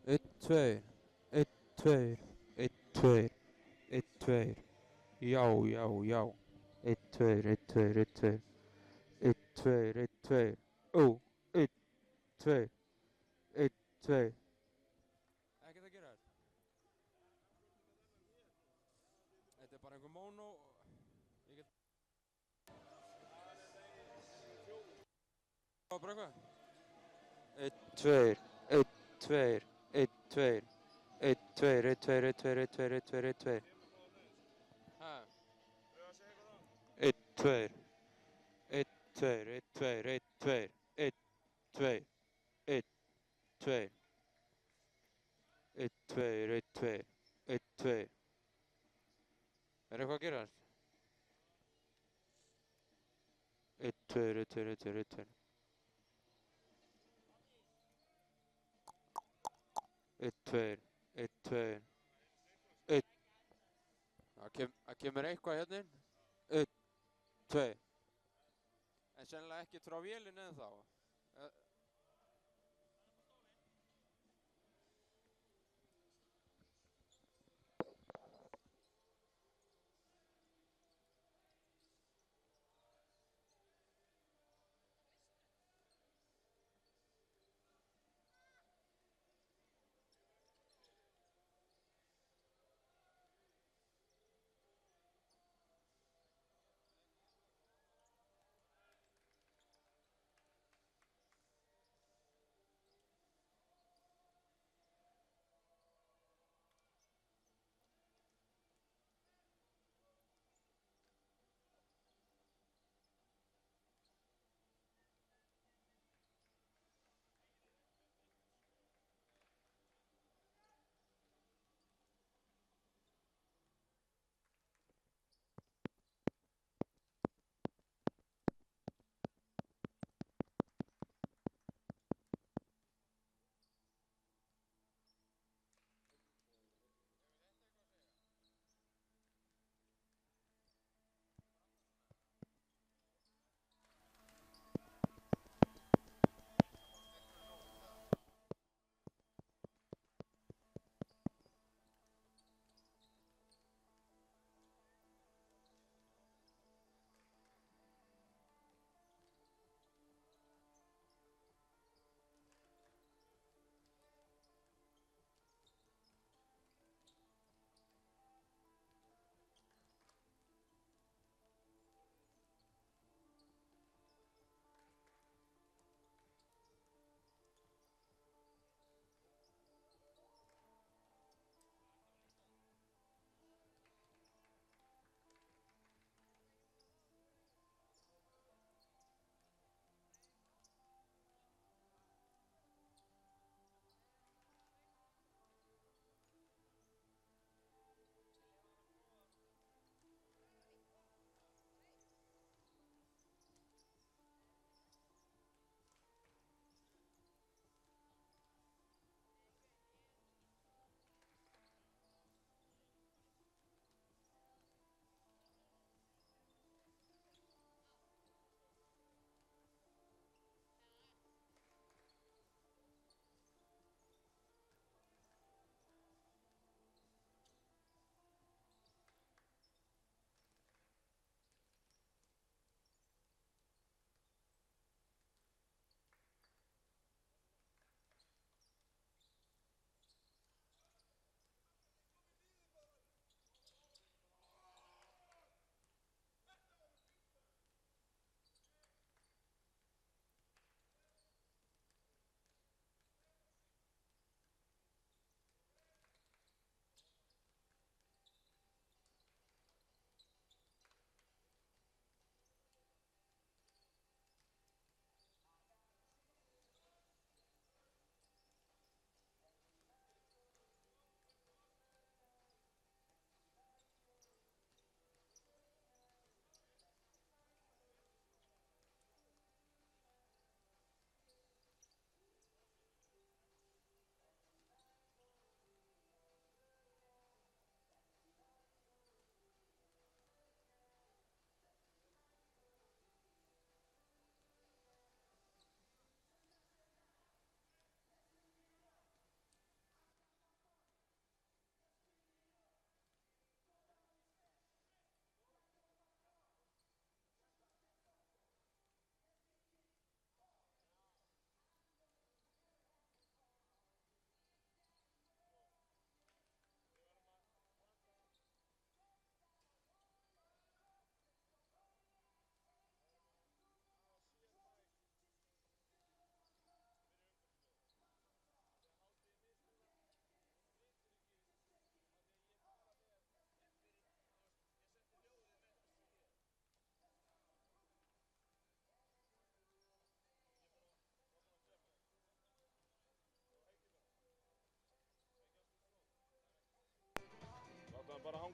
Einn, tveir, einn, tveir, einn, tveir, einn, tveir. Já, já, já. Einn, tveir, einn, tveir, einn, tveir. Einn, tveir, einn, tveir. Ó, einn, tveir, einn, tveir. Ekkert að gera þetta. Þetta er bara einhver móno. Ég get... Það var bara eitthvað. Einn, tveir, einn, tveir, einn, tveir. Einn, tveir, einn, tveir, einn, tveir, einn, tveir, einn, tveir, einn, tveir. Hæ? Einn, tveir. Einn, tveir, einn, tveir, einn, tveir. Einn, tveir, einn, tveir. Einn, tveir, einn, tveir, einn, tveir. Er eitthvað að gerast? Einn, tveir, einn, tveir, einn, tveir, einn, tveir. Einn, tveir, einn, tveir. Einn. Það kemur eitthvað hérna inn. Einn, tveir. En sennilega ekkert frá vélinn en þá.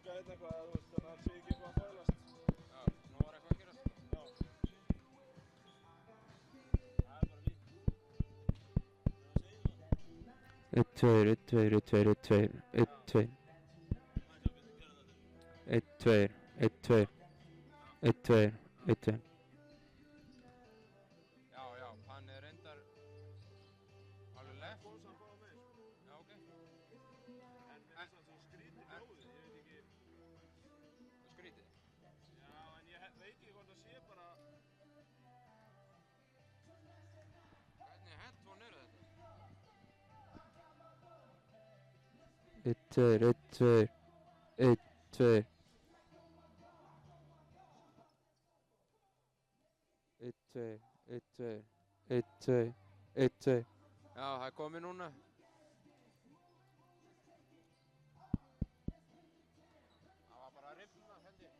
ganga hérna eitthvað, þú veist, þannig að það sé ekki eitthvað að þvælast. Já, nú var eitthvað að gerast. Já. Það er bara fínt. Einn, tveir, einn, tveir, einn, tveir, einn, tveir, einn, tveir. Einn, tveir, einn, tveir, einn, tveir, einn, tveir. Já, já, hann er reyndar alveg left. Góð samt báða megin, sko. Já, ok. En mér finnst það svo skrítið hljóðið, ég veit ekki. Skrítið? Já, en ég veit ekki hvort það sé bara... Hvernig headphone eru þetta? Einn, tveir, einn, tveir, einn, tveir. Einn, tveir, einn, tveir, einn, tveir, einn, tveir. Já, það er komið núna. Það var bara að rifna, held ég.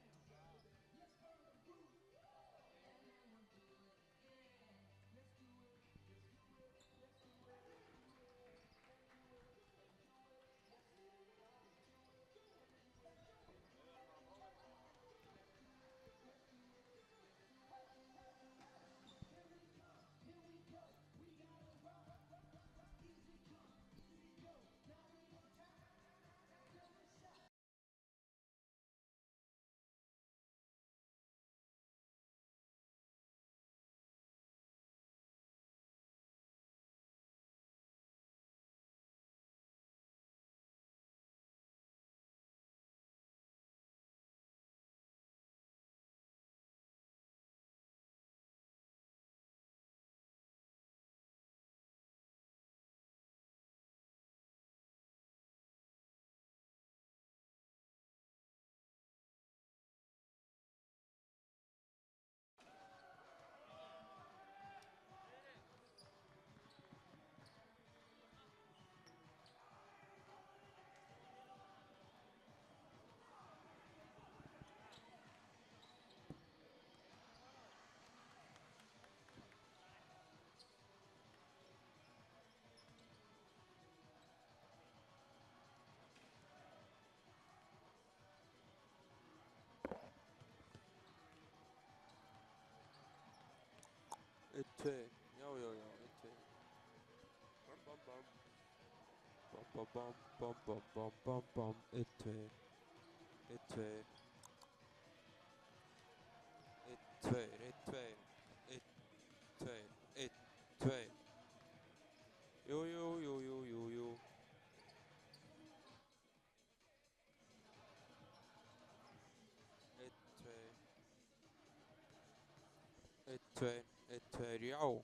Einn, tveir, já, já, já, einn, tveir. Bam, bam, bam. Bam, bam, bam, bam, bam, bam, bam, bam. Einn, tveir. Einn, tveir. Einn, tveir, einn, tveir. Einn, tveir, einn, tveir. Jú, jú, jú, jú, jú, jú. Einn, tveir. Einn, tveir, einn, tveir, já.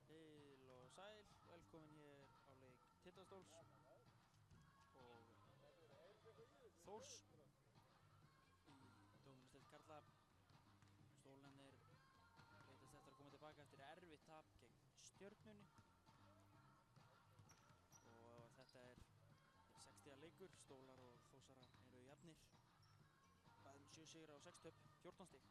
Heil og sæl, velkomin hér á leik Tindastóls og Þórs í Dóminusdeild karla. Stólnarnir leitast eftir að koma tilbaka eftir erfitt tap gegn Stjörnunni og þetta er 6 stiga leikur. Stólar og Þórsarar eru jafnir, bæði með 7 sigra og 6 töp, 14 stig.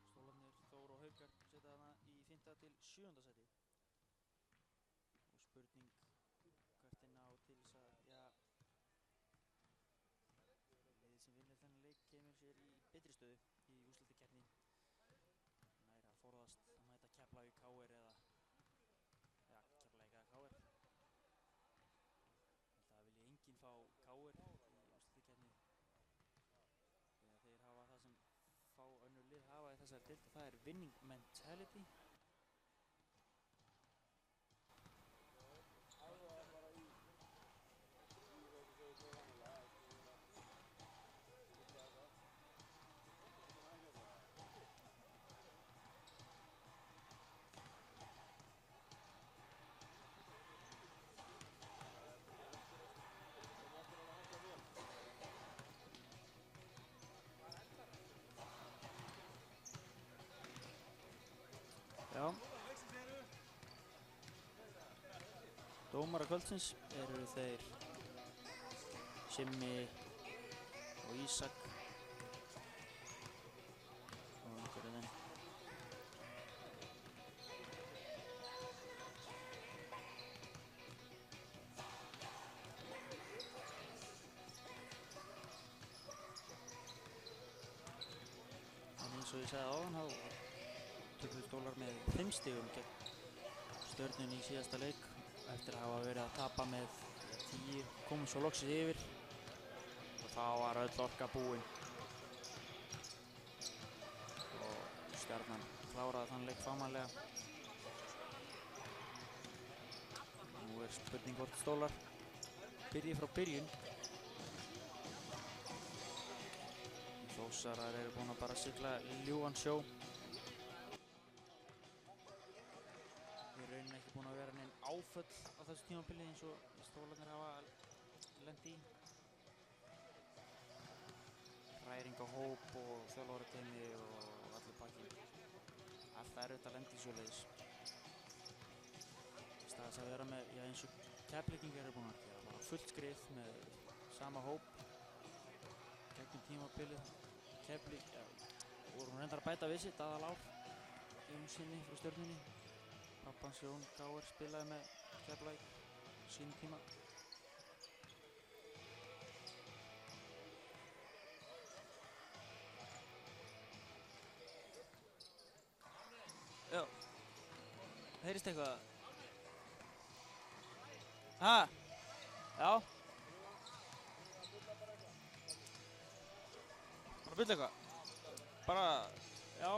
Stólarnir, Þór og Haukar setja þarna í 5. til 7. sæti og spurning hvert er ná til þess að, liðið sem vinnur þennan leik kemur sér í betri stöðu í úrslitakeppni, nær að forðast að mæta Keflavík KR eða Keflavík eða KR. Það vilji enginn fá KR í úrslitakeppni þegar þeir hafa það sem fá önnur lið hafa í þessari deild, og það er winning mentality. Já, dómarar kvöldsins eru þeir Simmi og Ísak og einhverjum þeim. En eins og ég sagði áðan, þá töpuðu Stólar með 5 stigum gegn Stjörnunni í síðasta leik eftir að hafa verið að tapa með 10, komum svo loksins yfir og þá var öll orka búin og Stjarnan kláraði þann leik fagmannlega. Nú er spurning hvort Stólar byrji frá byrjun. Þórsarar eru búin að bara sigla ljúfan sjó. Ekki búin að vera neinn áföll á þessu tímabili eins og Stólarnir hafa lent í. Hræring á hóp og þjálfarateymi og allir pakkinn. Alltaf erfitt að lenda í svoleiðis. Í stað þess að vera með, eins og Keflvíkingar eru búin að gera, bara fullt skrið með sama hóp gegnum tímabilið. Keflvík, voru hún reyndar að bæta við sitt, Aðalár Jónssoni frá Stjörnunni. Pappans Jón Gáir spilaði með Keflavík sínum tíma. Já, heyrist eitthvað? Ha? Já. Bara bulla eitthvað? Bara, já.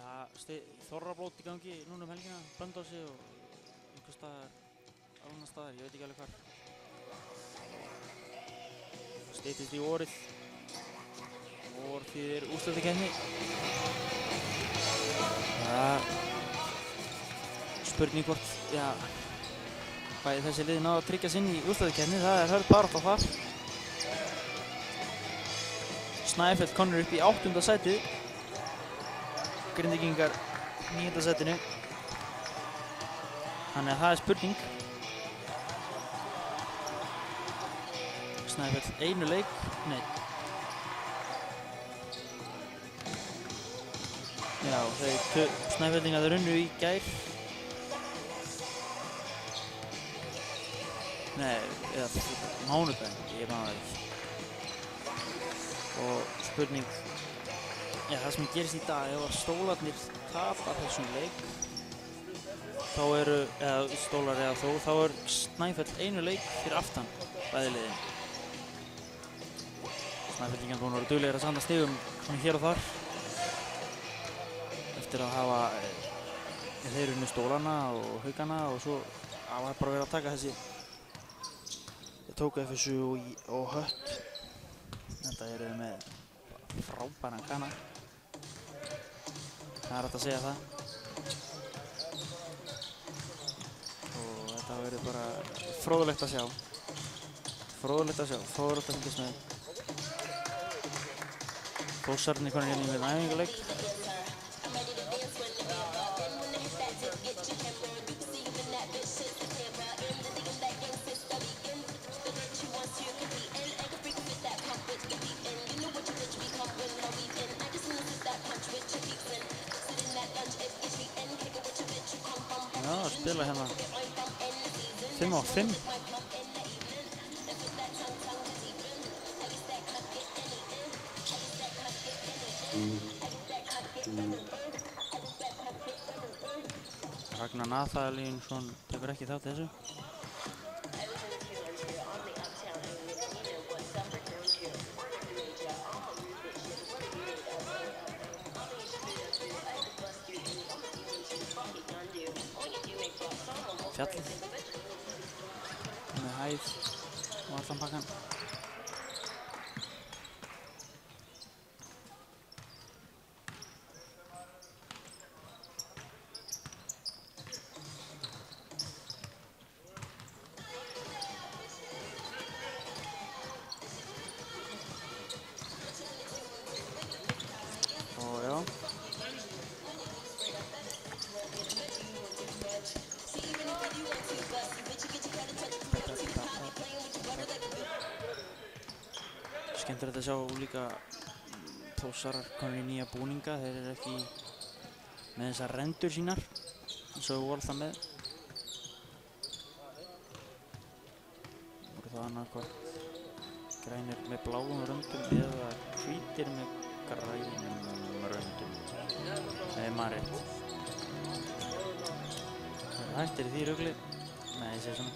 Já, þorrablót í gangi núna helgina, Blönduósi og einhver staðar, annar staðar, ég veit ekki alveg hvar. Styttist í vorið. Vor þýðir úrslitakeppni. Spurning hvort, bæði þessi lið náðu að tryggja sinn í úrslitakeppni, það er hörð barátta þar. Snæfell komnir upp í 8. sætið. Grindvíkingar 9. sætinu. Þannig að það er spurning. Snæfell einu leik, nei. Já, Snæfellingar runnu í gær. Nei, eða mánudaginn, ég man það ekki. Og spurning, það sem gerist í dag, ef Stólarnir tapa þessum leik, þá eru, Stólar eða Þór, þá er Snæfell einu leik fyrir aftan bæði liðin. Snæfellingar búin að vera duglegir að sanda stigum svona hér og þar eftir að hafa þeir unnu Stólana og Haukana og svo var bara verið að taka þessi tóku FSU og Hött. Þetta eru með frábæran Kana. Það hægt að segja það. Og þetta verður bara fróðlegt að sjá. Fróðlegt að fylgjast með. Þórsararnir konur hérna í með æfingaleik. Já, að spila hérna 5 á 5. Ragnar Nathalinsson tekur ekki þátt í þessu. Fjallið með hæð og allan pakkan. Og já, skemmtilegt að sjá líka Þórsarar konur í nýja búninga. Þeir eru ekki með þessar rendur sínar eins og við vorum alltaf með. Voru það annarkvort grænir með bláum röndum eða hvítir með grænum röndum. Nei, maður rétt. Það er hættir í því rugli. Nei, ég segi svona.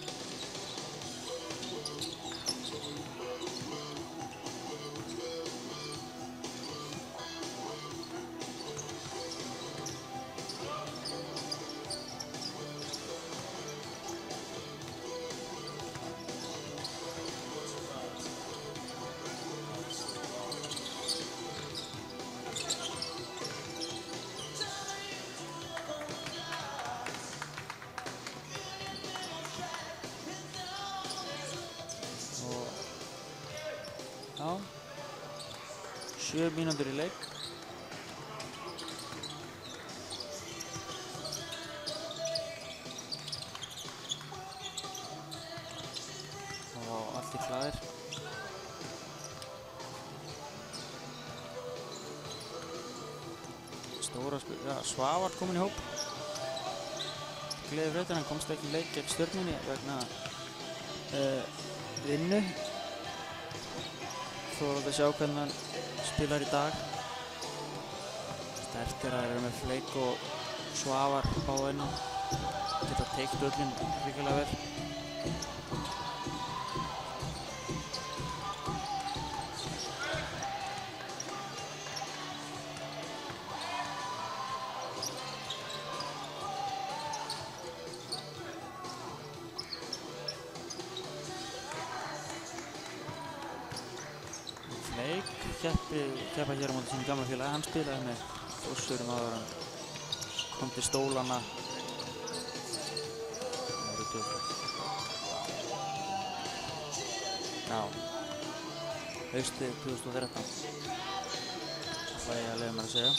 Já, 7 mínútur í leik. Og allt í hlaðir. Stóra ja, Svavar kominn í hóp. Gleði fyrir hann komst ekki í leik gegn Stjörnunni vegna vinnu. Svo er að sjá hvernig hann spilar í dag. Stertir að þeir eru með Fleik og Svavar báða inn og geta teikt öllin ríkilega vel. Fleik keppa hér á móti sínu gamla félagi. Hann spilaði með Þórsurum áður en kom til stólana. Já, haustið 2013. Það ég að leyfa mér að segja.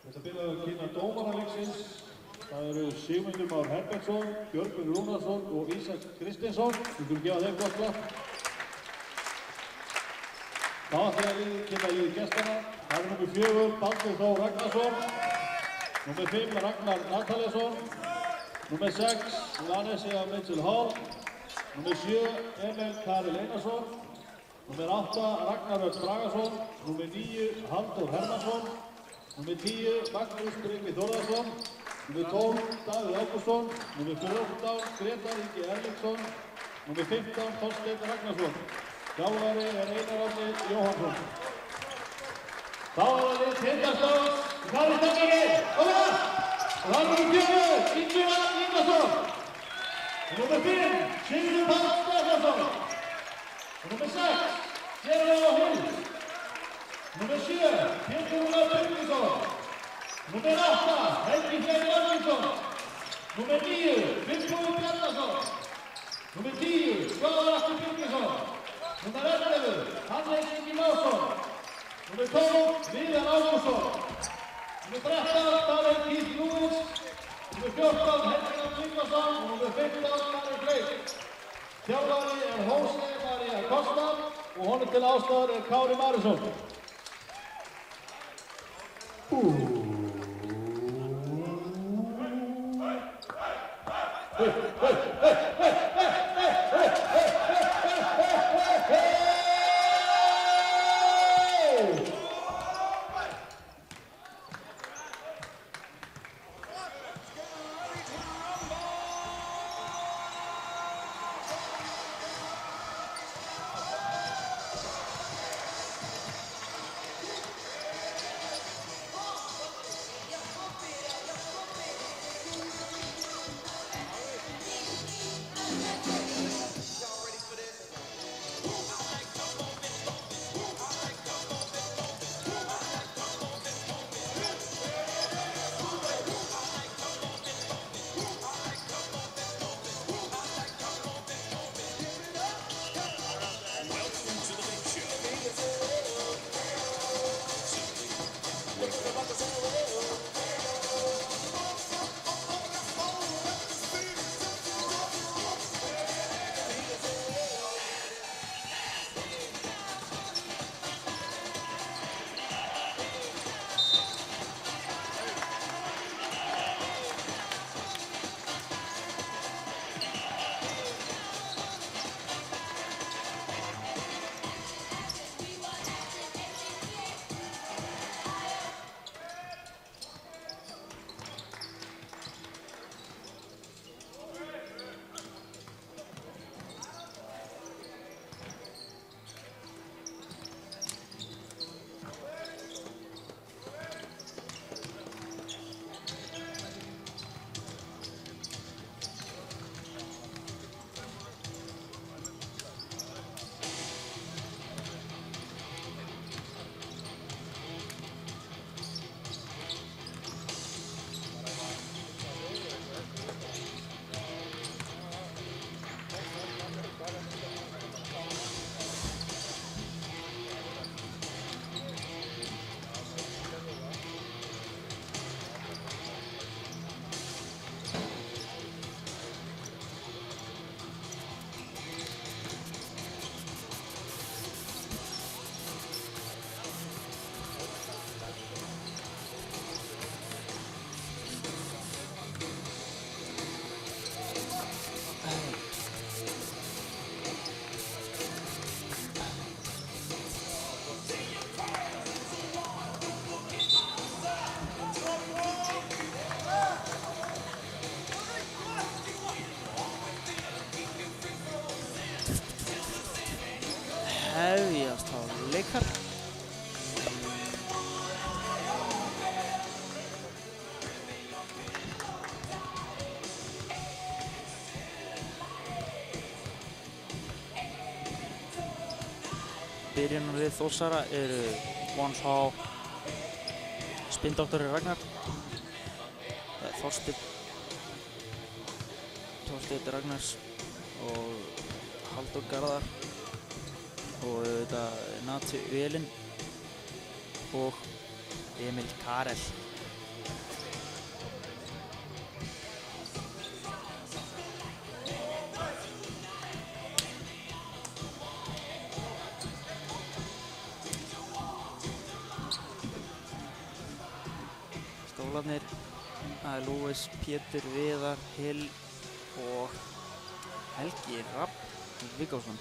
Þetta byrjaði að kynna dómara leiksins. Það eru Sigmundur Már Herbertsson, Björgvin Rúnarsson og Ísak Kristinsson. Við skulum gefa þeim gott klapp. Þá ætla ég að kynna liðið gestana. Það er númer 4, Baldur Þór Ragnarsson. Númer 5, Ragnar Nathalinsson. Númer 6, Lanesja Mitchell Hall. Númer 7, Emil Karel Einarsson. Númer 8, Ragnar Örn Bragason. Númer 9, Halldór Hermansson. Númer 10, Magnús Tryggvi Þórðarsson. Númer 12, Davíð Ágústsson. Númer 14, Grétar Ingi Erlingsson. Númer 15, Þorsteinn Ragnarsson. Þjálfari er Einar Árni Jóhannsson. Þá Þá er það lið Tindastóls. Það er stemningin. Og það! Og það er númer 4, Ingvar Ingarsson. Og númer 5, Sigurður Páll Stefánsson. Og númer 6, Gerður Hill. Númer 7, Pétur Rúnar Birgisson. Númer 8, Helgi Freyr Örlygsson. Númer 9, Finnbogi Bjarnason. Númer 10, Svavar Atli Birgisson. Númer 11, Hannes Ingi Másson. Númer 12, Viðar Ágústsson. Númer 13, Davíð Keith Lewis. Númer 14, Helgi Tryggvason. Og númer 15, Ari Freyr. Þjálfari er Jose María Costa og honum til aðstoðar er Kári Marisson. Hefjast hálfleikar. Byrjunarlið Þórsara eru Vons Há, Spindoktori Ragnar, Þorsteinn Ragnars og Halldór Garðar og auðvitað Nati Velin og Emil Karel. Stólarnir að Lúis, Pétur, Viðar, Hill og Helgi Rafn Vigásson.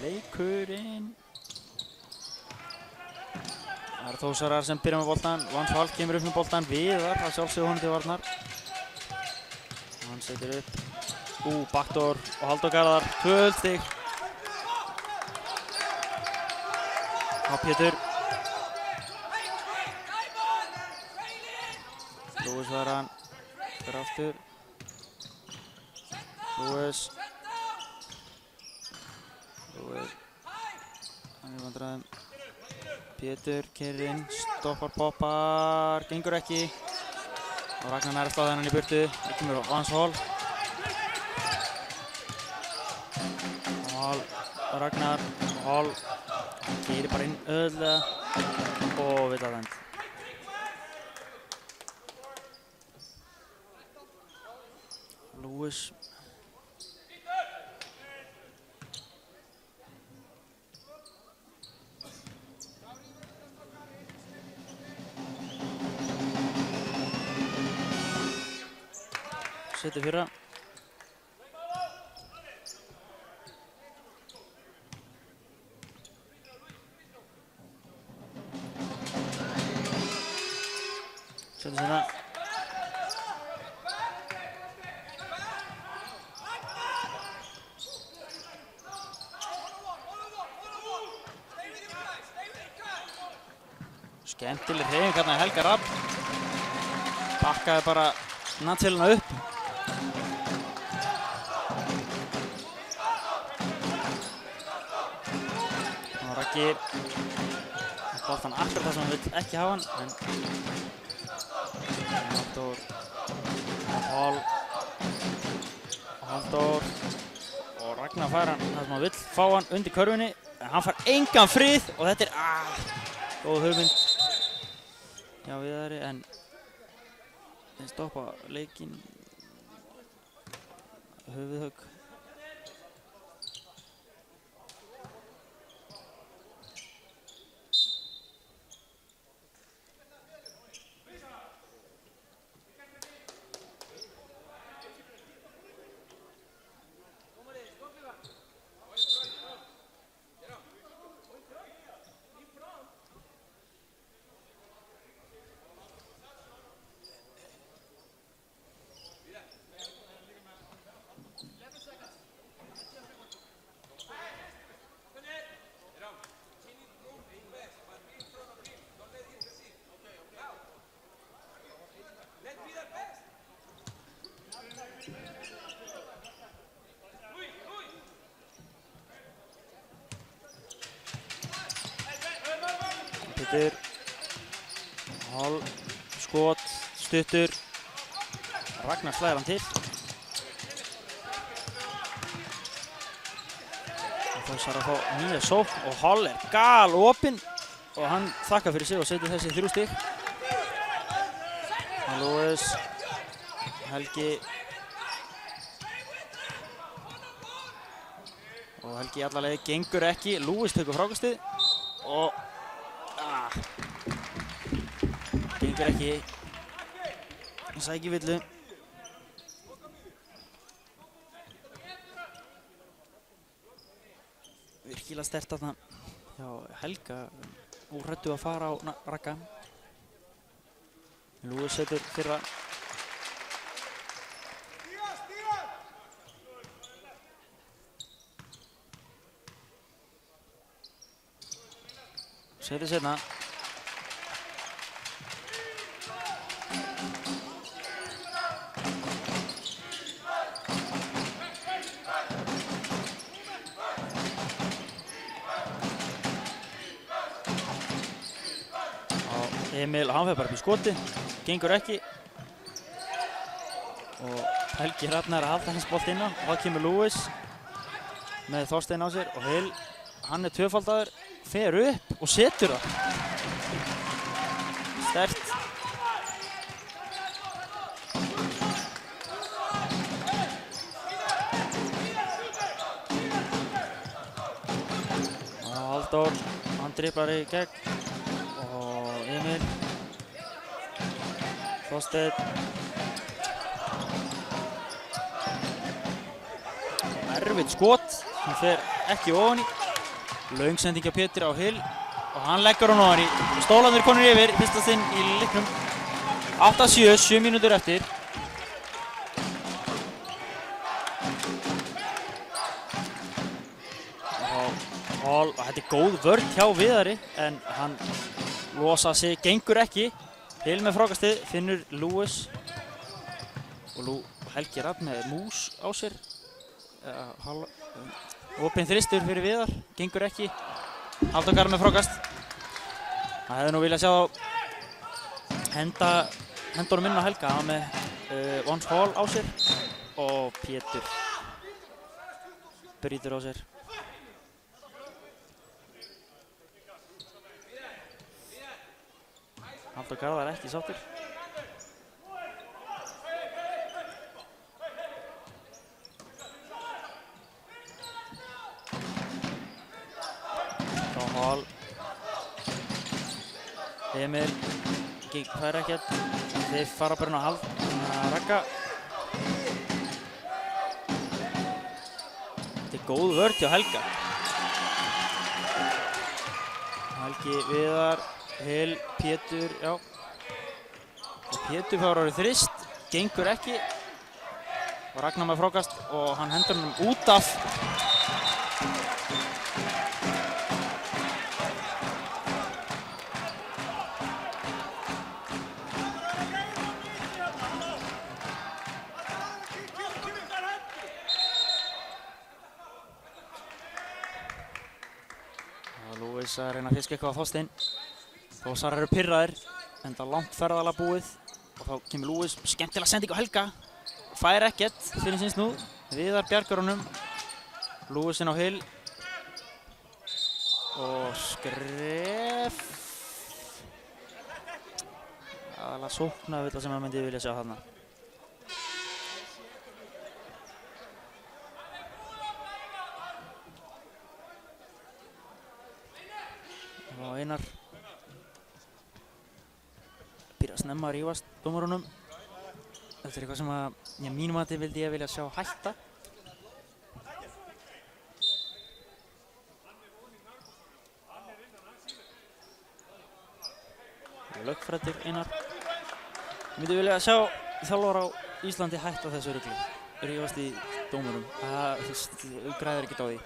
leikurinn. Það eru Þórsarar sem byrja með boltan. Vans Hall kemur upp með boltan. Viðar að sjálfsögðu honum til varnar. Hann setur upp. Backdoor og Halldór Garðar. 2 stig. Á Pétur. Lewis var hann. Fyrir aftur. Lewis. Hann í vandræðum. Pétur keyrir inn, stoppar, poppar, gengur ekki. Og Ragnar nær að slá þennan í burtu. Það kemur Vans Hall. Ragnar, Hall. Hann keyrir bara inn auðvitað og vill að vend. Lewis. Setur fyrra. Setur sérna. Skemmtileg hreyfing hérna í Helga Rafn. Bakkaði bara nattfélagina upp. Og Raggi boltan akkurat það sem hann vill ekki hafa hann, en Halldór Hall Halldór og Ragnar fær hann það sem hann vill fá hann undir körfunni, en hann fær engan frið og þetta er góð hugmynd hjá Viðari, en þeir stoppa leikinn höfuðhögg. Pétur, Hall, skot, stuttur, Ragnar slæðir hann til. Og Þórsar að fá nýja sókn og Hall er galopinn og hann þakkar fyrir sig og setur þessi 3 stig. Lewis, Helgi og Helgi í alla leið gengur ekki. Lewis tekur frákastið og gengur ekki, hann sækir villu. Virkilega sterkt þarna hjá Helga, óhræddur að fara á Ragga. Lewis setur fyrra. Setur seinna. Emil, hann fer bara upp í skoti, gengur ekki. Og Helgi Hrafn er að halda hans bolt inn á. Og það kemur Lewis með Þorstein á sér og Hill, hann er tvöfaldaður, fer upp og setur það. Sterkt. Og Halldór, hann driblar í gegn. Emil, Þorsteinn, erfitt skot, hann fer ekki ofan í. Löng sending hjá Pétur á Hill og hann leggur hann ofan í. Stólarnir konur yfir, fyrsta sinn í leiknum. 8-7, 7 mínútur eftir. Og þetta góð vörn hjá Viðari en hann losa sig, gengur ekki. Hill með frákastið, finnur Lewis og Helgi Rapp með mús á sér. Opinn þristur fyrir Viðar, gengur ekki. Halldór Garðar með frákast. Það hefði nú viljað sjá henda honum inn á Helga. Hann með Vance Hall á sér og Pétur brýtur á sér. Halldór Garðar ekki sáttur. Hall. Emil fær ekkert. Þeir fara bara inn á Ragga. Þetta góð vörn hjá Helga. Helgi, Viðar, Hill, Pétur, já. Pétur fær árið þrist, gengur ekki. Og Ragnar með frákast og hann hendur honum út af. Lewis að reyna að fiska eitthvað á Þorstein. Þórsar eru pirraðir, enda langt ferðalag búið. Og þá kemur Lewis, skemmtilega sending á Helga. Fær ekkert fyrir síns nú. Viðar bjargar honum. Lewis inn á Hill. Og skref. Aðalega sóknarvilla sem maður myndi vilja sjá þarna. Og Einar byrja að snemma að rífast dómarunum. Þetta er eitthvað sem að mínum að vildi ég vilja sjá hætta. Lögfræddir Einar. Ég myndi vilja sjá þjálfara á Íslandi hætta þessu rugli. Rífast í dómurum. Það græðir ekkert á því.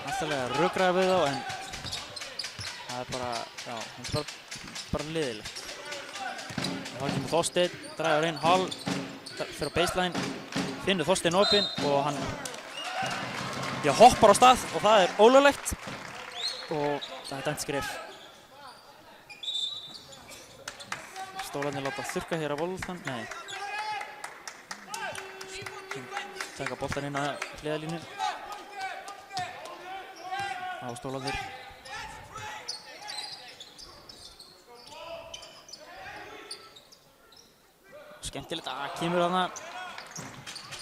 Náttúrulega rökræða við þá en það er bara, já, það er bara liðilegt. Þá kemur Þorsteinn, dragur inn, Hall, fyrir á baseline, finnur Þorsteinn opinn og hann hoppar á stað og það er ólöglegt og það er dæmt skref. Stólarnir láta þurrka hér á boltan, nei. Taka boltan inn að hliðarlínu. Á Stólarnir. Skemmtilegt að kemur þarna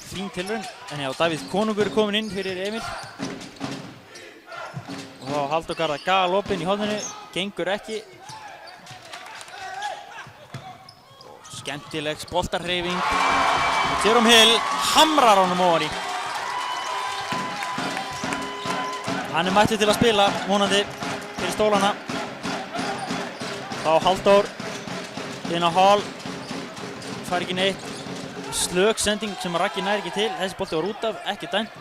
fín tilraun. En já, Davíð Konungur er kominn inn fyrir Emil. Og þá Halldór Garðar galopinn í horninu, gengur ekki. Og skemmtileg boltarhreyfing. Og Jerome Hill hamrar honum ofan í. Hann er mættur til að spila, vonandi, fyrir Stólana. Þá Halldór inn á Hall, fær ekki neitt. Slök sending sem Raggi nær ekki til, þessi bolti var út af, ekki dæmt.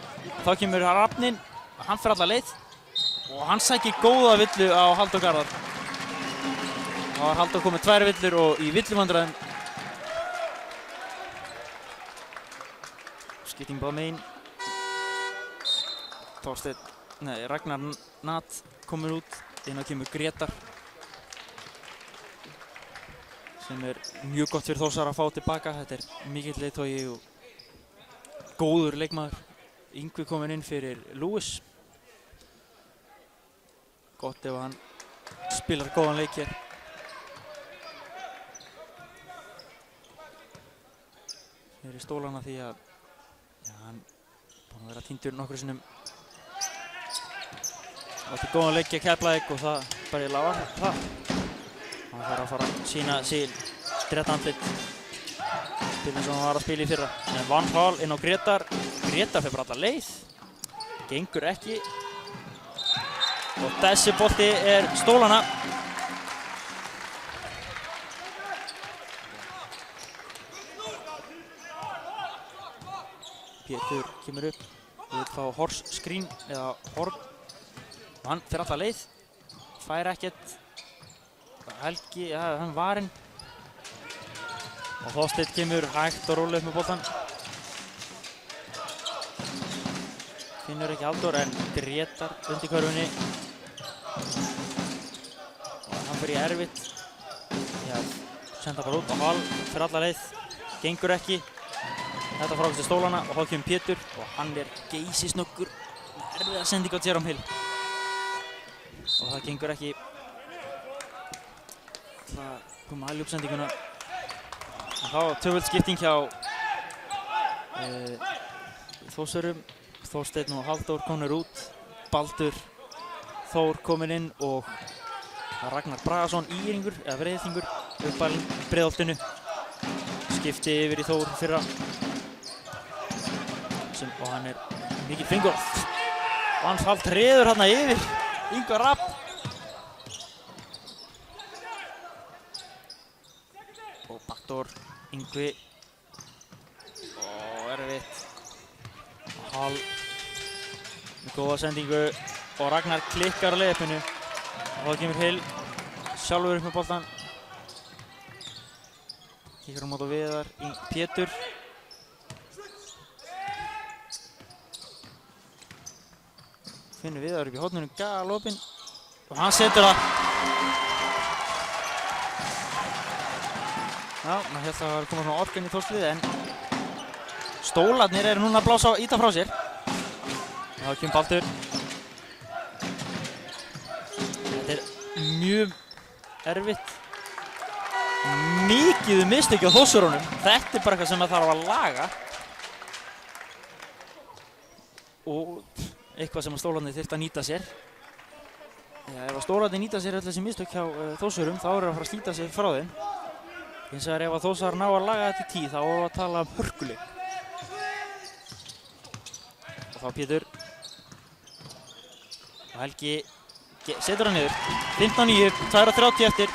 Þá kemur Rafnin, hann fer alla leið og hann sækir góða villu á Halldór Garðar. Þá var Halldór komið 2 villur og í villuvandræðum. Skipting báða megin. Ragnar Nat komur út, inn á kemur Grétar sem er mjög gott fyrir Þórsar að fá tilbaka. Þetta er mikill leiðtogi og góður leikmaður. Yngvi kominn inn fyrir Lewis. Gott ef hann spilar góðan leik hér. Hér í Stólana því að hann búinn að vera týndur nokkru sinnum. Þetta er góðan leik að Keflavík og það bara ég laga það. Hann þarf að fara að sína sín rétta andlit. Spila eins og hann var að spila í fyrra. En Vance Hall inn á Grétar. Grétar fer bara alla leið. Gengur ekki. Og þessi bolti stólana. Pétur kemur upp. Við fá horse screen eða horn. Og hann fer alla leið. Fær ekkert. Helgi, hann varinn. Og Þorsteinn kemur hægt og rólega upp með boltan. Finnur ekki Halldór en Grétar undir körfunni. Og hann fyrir erfitt. Senda bara út og Hall fyrir alla leið. Gengur ekki. Þetta frákast til stólana og þá kemur Pétur og hann geysisnöggur. Erfiða sending á Jerome Hill. Og það gengur ekki. Það kom að halja upp sendinguna. En þá tvöföld skipting hjá Þórsurum. Þorsteinn og Halldór komnir út. Baldur Þór kominn inn og Ragnar Bragason íringur eða Breiðhyltingur upp að Breiðholtinu. Skipti yfir í Þór fyrra. Og hann mikið fengur. Og hann fall treður hérna yfir Ingvar Rapp. Og backdoor Yngvi. Og erfitt. Hall með góða sendingu. Og Ragnar klikkar á leiðöppinu. Og þá kemur Hill sjálfur upp með boltan. Kíkar á móti á Viðar Pétur. Finnur Viðar upp í horninu galopinn. Og hann setur það. Já, maður hélt að það var komið svona orkan í Þórsliði en stólarnir eru núna að blása íta frá sér. Og þá kemur Baldur. Þetta mjög erfitt. Mikið mistök á Þórsurunum. Þetta bara eitthvað sem það þarf að laga. Og eitthvað sem að stólarnir þyrfti að nýta sér. Ef að stólarnir nýta sér öll þessi mistök hjá Þórsurum þá eru að fara að slíta sig frá þeim. Hins vegar ef að Þórsar ná að laga þetta í tíð þá erum við að tala hörkuleik. Og þá Pétur. Og Helgi setur hann niður. 15-9, 2:30 eftir.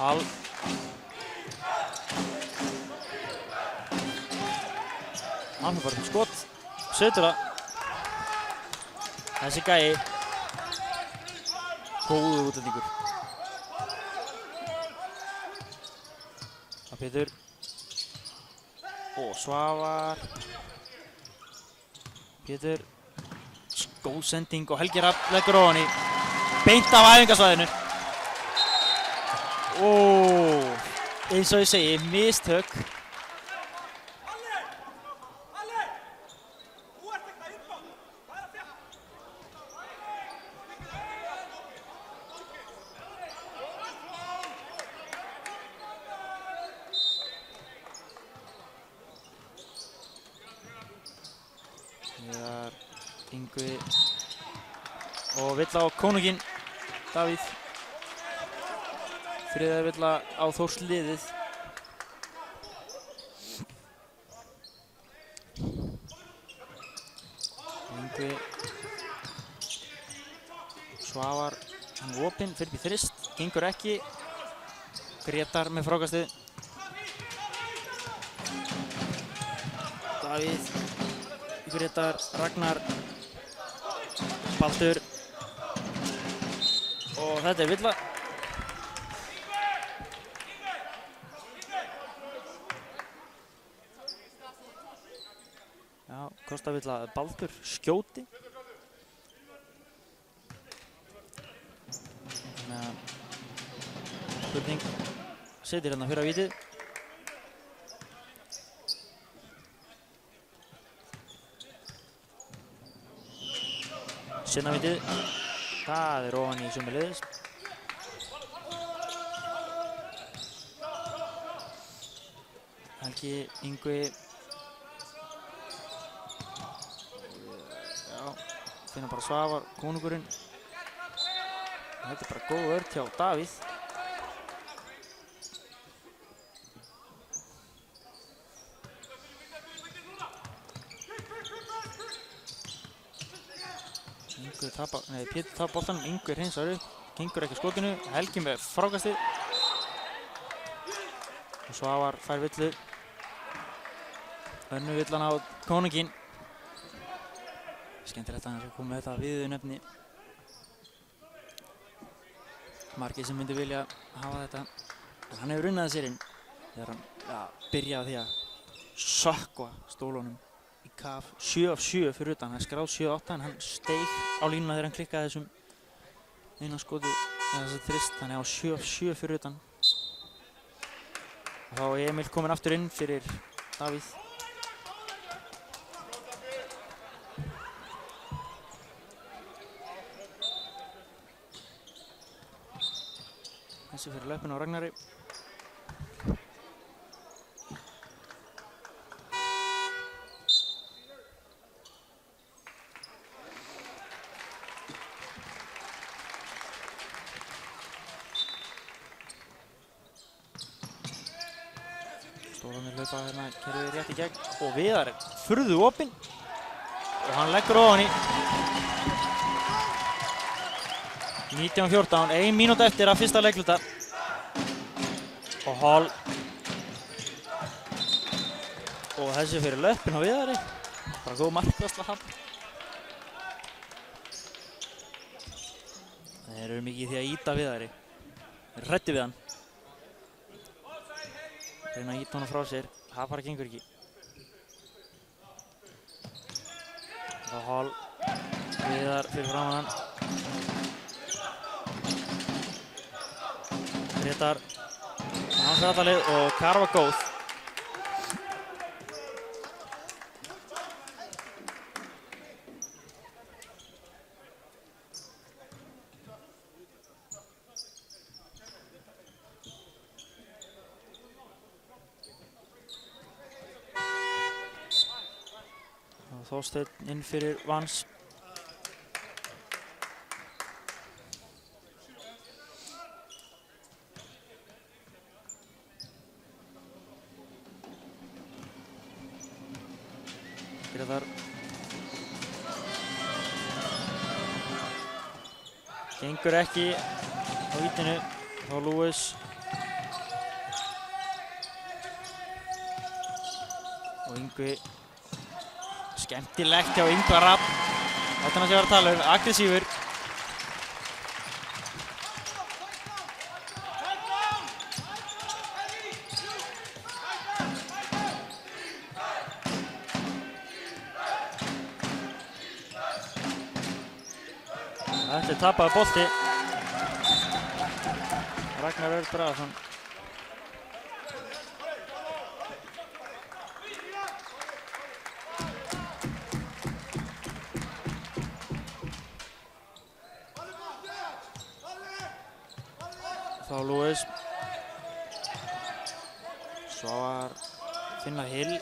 Hall. Hann er bara um skot. Setur það. Þessi gæi. Góður útlendingur. Það Pétur. Og Svavar. Pétur. Góð sending og Helgi Rapp leggur ofan í. Beint af æfingasvæðinu. Eins og ég segi, mistök. Yngvi og villa á konunginn Davíð. Þriðja villa á Þórsliðið. Yngvi Svavar hann opinn fyrir upp í þrist, gengur ekki. Grétar með frákastið. Davíð Grétar, Ragnar, Baldur og þetta villa. Já, kostar villa að Baldur skjóti. Þannig að spurning setur hérna fyrir að vítið. Sinnavitið, það er ofan í sömuleiðis. Helgi, Yngvi. Já, finna bara Svavar, konungurinn. Þetta er bara góð vörn hjá Davíð. Pétur tapar boltanum, Yngvi hreinsar upp, gengur ekki skotinu, Helgi með frákastið. Og Svavar fær villu. Önnu villan á konunginn. Skemmtilegt að hann sé komið með þetta viðunefni. Margir sem myndi vilja hafa þetta. En hann hefur unnað sér inn þegar hann byrjaði á því að sökkva stólunum í kaf 7 af 7 fyrir utan. Hann skráð 7-8 en hann steig á línuna þegar hann klikkaði þessum eina skoti eða þessi þrist. Þannig á 7 af 7 fyrir utan. Og þá er Emil kominn aftur inn fyrir Davíð. Þessi fyrir löpun á Ragnari. Stólanir hlaupa hérna kerfið rétt í gegn og Viðar er furðu opinn og hann leggur ofan í. 19-14, 1 mínúta eftir af fyrsta leikluta. Og Hall. Og þessi fyrir löppin á Viðari. Bara góð markvarsla hann. Þeir eru mikið í því að ýta Viðari. Þeir eru hræddir við hann. Reyna að ýta honum frá sér. Það bara gengur ekki. Og Hall. Viðar fyrir framan hann. Grétar, hann fyrir alla leið og Karfa góð. Og Þorsteinn inn fyrir Vans. Grétar. Gengur ekki á vítinu á Lewis. Og Yngvi. Skemmtilegt hjá Yngvar Rapp. Þetta hann sé að vera að tala um. Aggressífur. Þetta er tapaður bolti. Ragnar Örn Bragason. Þá Lewis. Svavar finna Hill.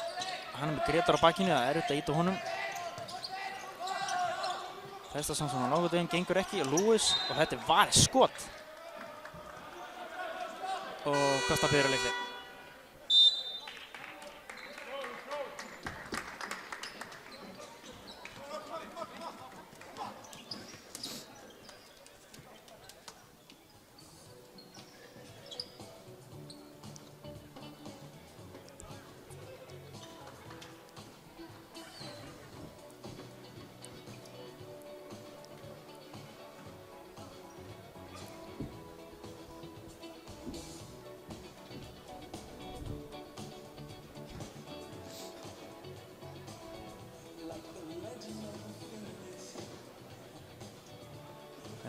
Hann er með Grétar á bakinu, það er erfitt að ýta honum. Þesta Samson á nokkurn gengur ekki og Lewis og þetta er varið skot. Og kostar fyrir leikli.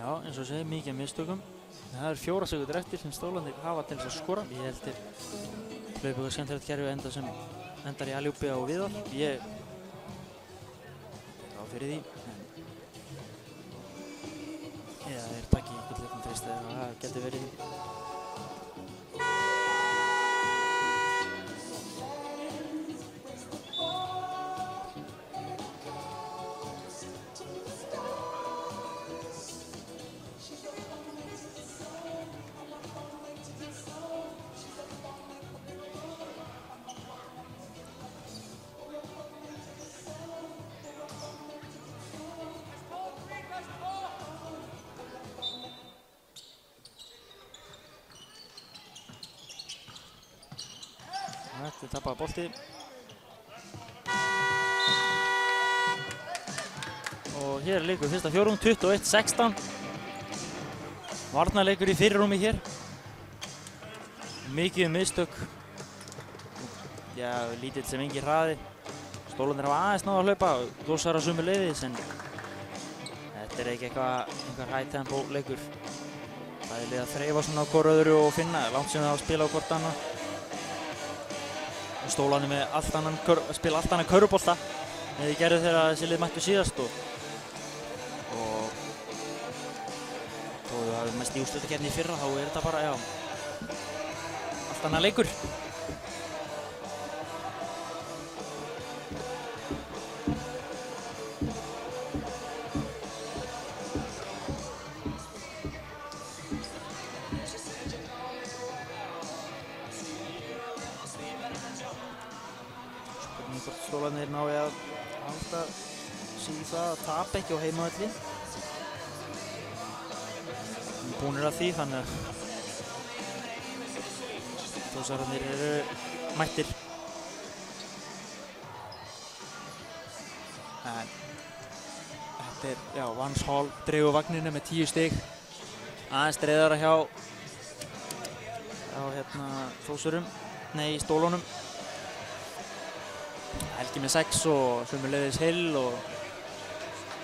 Já, eins og segir, mikið mistökum. En það eru 4 sekúndur eftir sem Stólarnir hafa til þess að skora. Ég held til hlaupa eitthvað skemmtilegt kerfi sem endar í Aljúbi á Viðar. Ég er á fyrir því. Eða þeir taki einhvern leikum trist eða það getur verið því. Þetta tapaði bolti. Og hér er leikur fyrsta fjórðung, 21-16. Varnarleikur í fyrirrúmi hér. Mikið mistök. Já, lítill sem engin hraði. Stólarnir hafa aðeins náð að hlaupa, Þórsara sömuleiðis, en þetta er ekki einhver high tempo leikur. Það er að þreifa svona á hvort öðru og finna, langt sem það á að spila á hvort annað. Stólarnir með spila allt annan körfubolta en þið gerðu þegar þessi lið mættu síðast og þó það hafi mest í úrslitakeppni í fyrra, þá er þetta bara, já, allt annan leikur. Stólarnir nái að halda sig í það að tapa ekki á heimavelli. Búnir að því, þannig að Þórsararnir eru mættir. En þetta er, já, Vans Hall dregur vagninu með 10 stig. Aðeins dreiðara hjá Þórsurum, nei, Stólunum. Helgi með 6 og sömuleiðis Hill og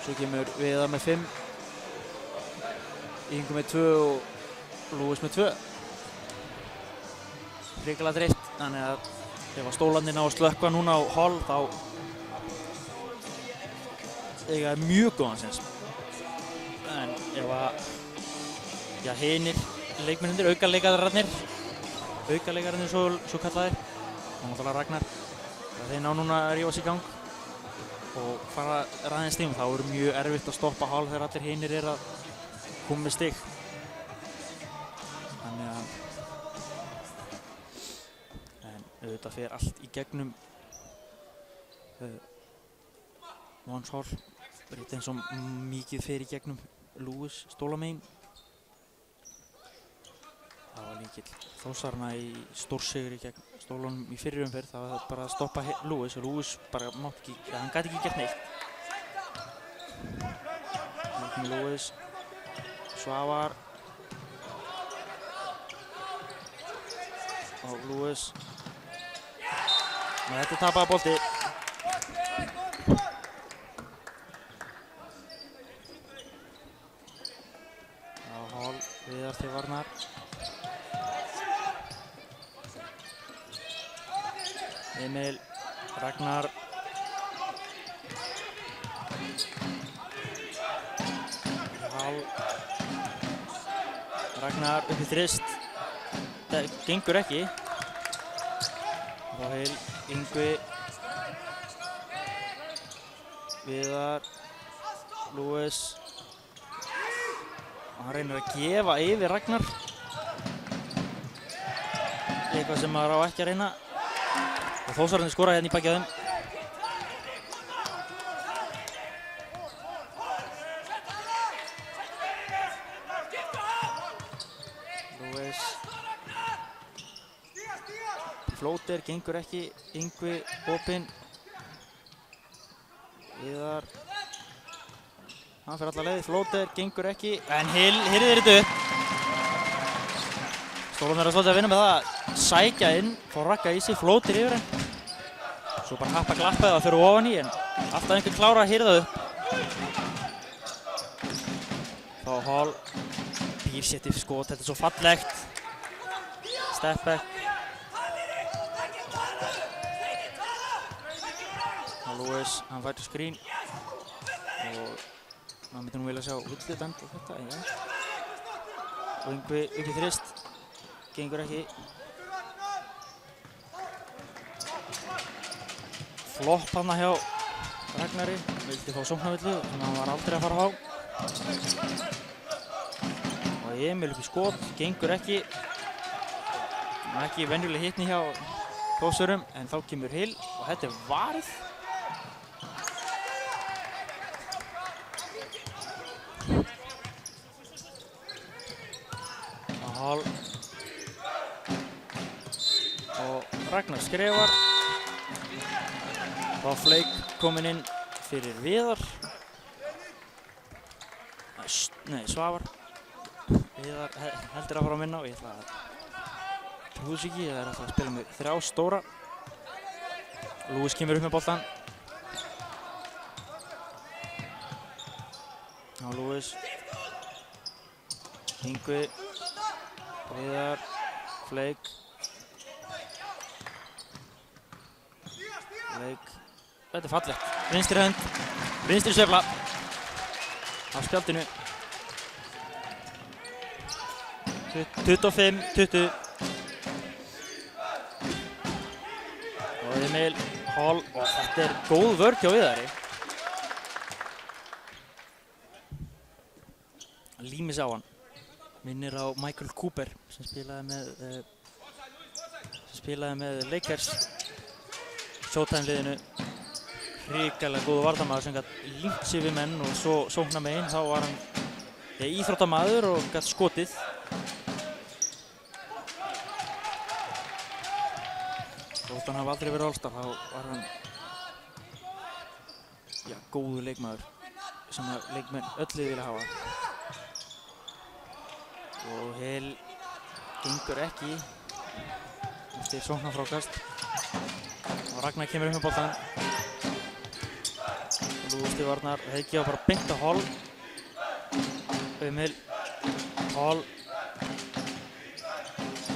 svo kemur Viðar með 5. Ingu með 2 og Lewis með 2. Hrikalega dreift, þannig að ef Stólarnir ná að slökkva núna á Hall þá eiga mjög góðan séns. En ef að, já, hinir leikmennirnir, aukaleikarar svo kallaðir, þá náttúrulega Ragnar, þeir ná núna að rífa sig í gang og fara ræðins stigum, þá er mjög erfitt að stoppa Hall þegar allir hinir er að koma með stig. Þannig að, en auðvitað fer allt í gegnum Vans Hall, rétt eins og mikið fer í gegnum Lewis Stólamegin. Það var líkill Þórsarana í stórsigri gegn Stólunum í fyrri umferð. Það var bara að stoppa Lewis og Lewis bara mátti ekki, hann gæti ekki gert neitt. Lewis, Svavar og Lewis. Og þetta er tapaði bolti. Hall, Viðar til varnar. Emil, Ragnar. Hall. Ragnar upp í þrist. Það gengur ekki. Þá Hill, Yngvi. Viðar. Lewis. Og hann reynir að gefa yfir Ragnar. Eitthvað sem maður á ekki að reyna. Og Þórsararnir skora hérna í bakið á þeim. Lewis. Flóter, gengur ekki. Yngvi, opinn. Viðar. Hann fer alla leið. Flóter, gengur ekki. En Hill hirðir þetta upp. Stólunir er svolítið að vinna með það að sækja inn, fá Ragga í sig, Flóter yfir henn. Svo bara happa glappaði það fyrir ofan í, en alltaf einhver klára að hirða upp. Þá Hall býr sér til skot, þetta er svo fallegt. Step back. Og Lewis, hann fær til skrín. Og hann myndi nú vilja sjá útlitend og þetta, já. Og Yngvi upp í þrist. Gengur ekki. Flopp hana hjá Ragnari. Vildi fá sóknarvillu sem hann var aldrei að fara á. Og Emil upp í skot. Gengur ekki. Ekki venjuleg hitni hjá Þórsurum, en þá kemur Hill og þetta er varð. Hall. Og Ragnar skrefar. Þá Flake kominn inn fyrir Viðar. Nei, Svavar. Viðar heldur að fara að minna og ég ætla að trúðu sig ekki, það er alltaf að spila með 3 stóra. Lewis kemur upp með boltan. Á Lewis. Yngvi. Viðar. Flake. Flake. Þetta er fallegt. Vinstri hönd. Vinstri sveifla. Á spjaldinu. 25-20. Og Emil Hall. Og þetta er góð vörn hjá Viðari. Límis á hann. Minnir á Michael Cooper sem spilaði með Lakers Showtime liðinu. Hrikalega góður varnarmaður sem gat límt sig við menn og svo sóknar megin. Þá var hann íþróttamaður og gat skotið. Þótt hann hafi aldrei verið All-Star, þá var hann góður leikmaður sem leikmenn öll lið vilja hafa. Og Hill gengur ekki eftir sóknarfrákast. Og Ragnar kemur upp með boltan. Lewis til varnar, Heikki á bara beint á Hall. Emil Hall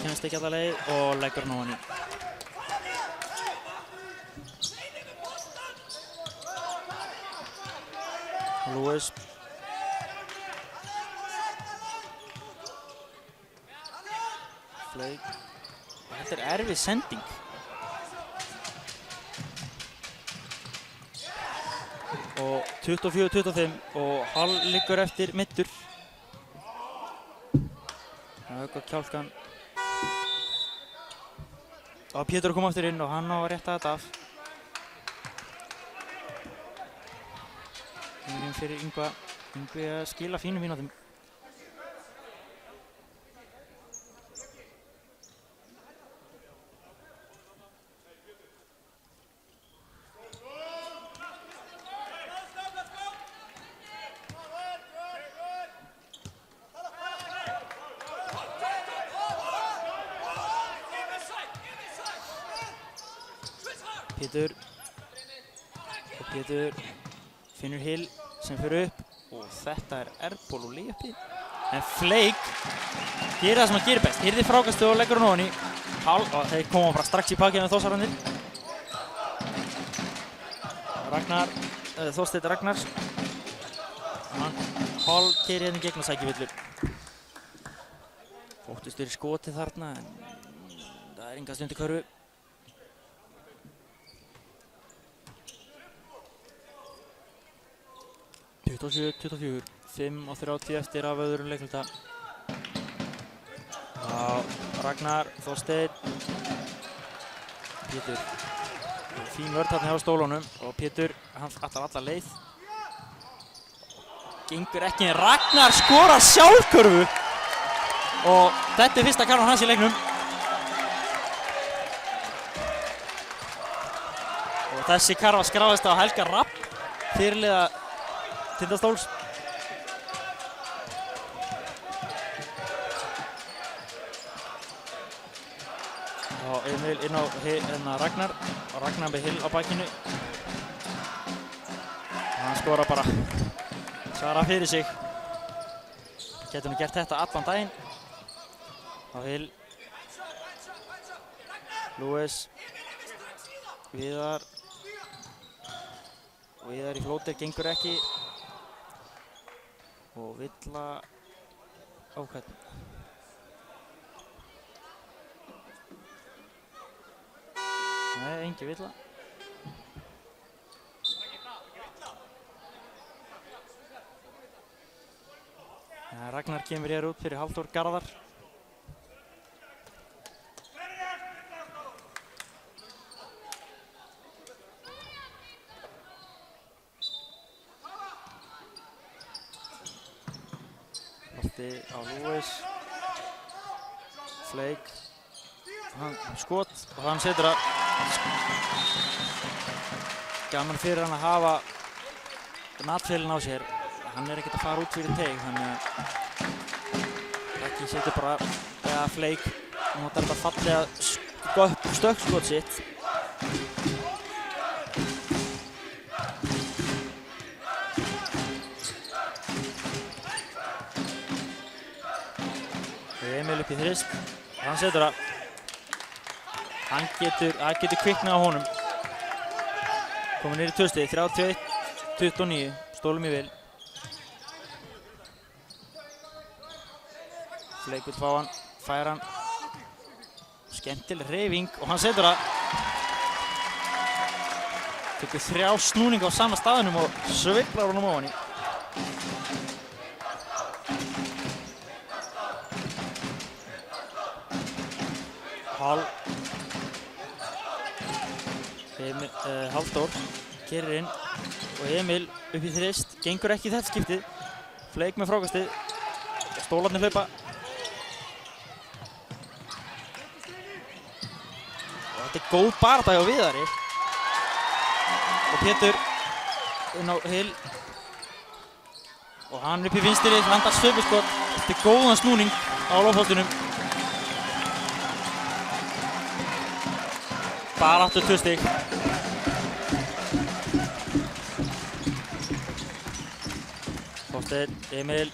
kemst ekki alla leið og leggur hann á hann í. Lewis. Flake. Þetta er erfið sending. Og 24-25 og Hall liggur eftir middur. Það auka kjálkan. Og Pétur kom aftur inn og hann á að rétta þetta af. Fyrir Yngvi að skila fínum mínútum. Pétur finnur Hill sem fyrir upp og þetta er airball og layupi. En Flake gerir það sem hann gerir best. Hirðir frákastu og leggur hann ofan í. Hall og þeir koma bara strax í pakið með Þórsararnir. Ragnar, Þorsteinn Ragnars. Hall keyrir hérna gegn og sækir villur. Óttist verið skotið þarna en það er enga stund í körfu. 27-24, 5:30 eftir af öðrum leikluta. Ragnar, Þorsteinn, Pétur. Fín vörn þarna hjá stólunum og Pétur, hann allar alla leið. Gengur ekki en Ragnar skorar sjálfkörfu og þetta er fyrsta karvan hans í leiknum. Og þessi karva skráðist á Helga Rapp, fyrirliða Tindastóls. Og Emil inn á Ragnar og Ragnar með Hill á bakinu. Og hann skorar bara svara fyrir sig. Getur hann gert þetta allan daginn. Og Hill. Lewis. Viðar. Viðar í flóter gengur ekki. Og villa ákvæmt. Nei, engin villa. Ragnar kemur hér út fyrir Halldór Garðar. Lofti á Lewis. Flake. skot og hann setur það. Gaman fyrir hann að hafa natfélinn á sér. Hann ekkert að fara út fyrir teig, þannig að ekki setur bara eða Flake notar þetta fallega stökkskot sitt. Emil upp í þrist, hann setur það. Það getur kviknað á honum. Komið niður í 2 stig, 31-29, stólum í vil. Flake vill fá hann, fær hann. Skemmtileg hreyfing og hann setur það. Tekur 3 snúninga á sama staðinum og sveiflar honum ofan í. Halldór keyrir inn og Emil upp í þrist, gengur ekki í þetta skiptið. Flake með frákastið, stólarnir hlaupa. Og þetta er góð barátta hjá Viðari. Og Pétur inn á Hill. Og hann upp í vinstri, handar stöpuskot. Þetta er góðan snúning á lofthóltinum. Baráttu 2 stig. Þorsteinn, Emil.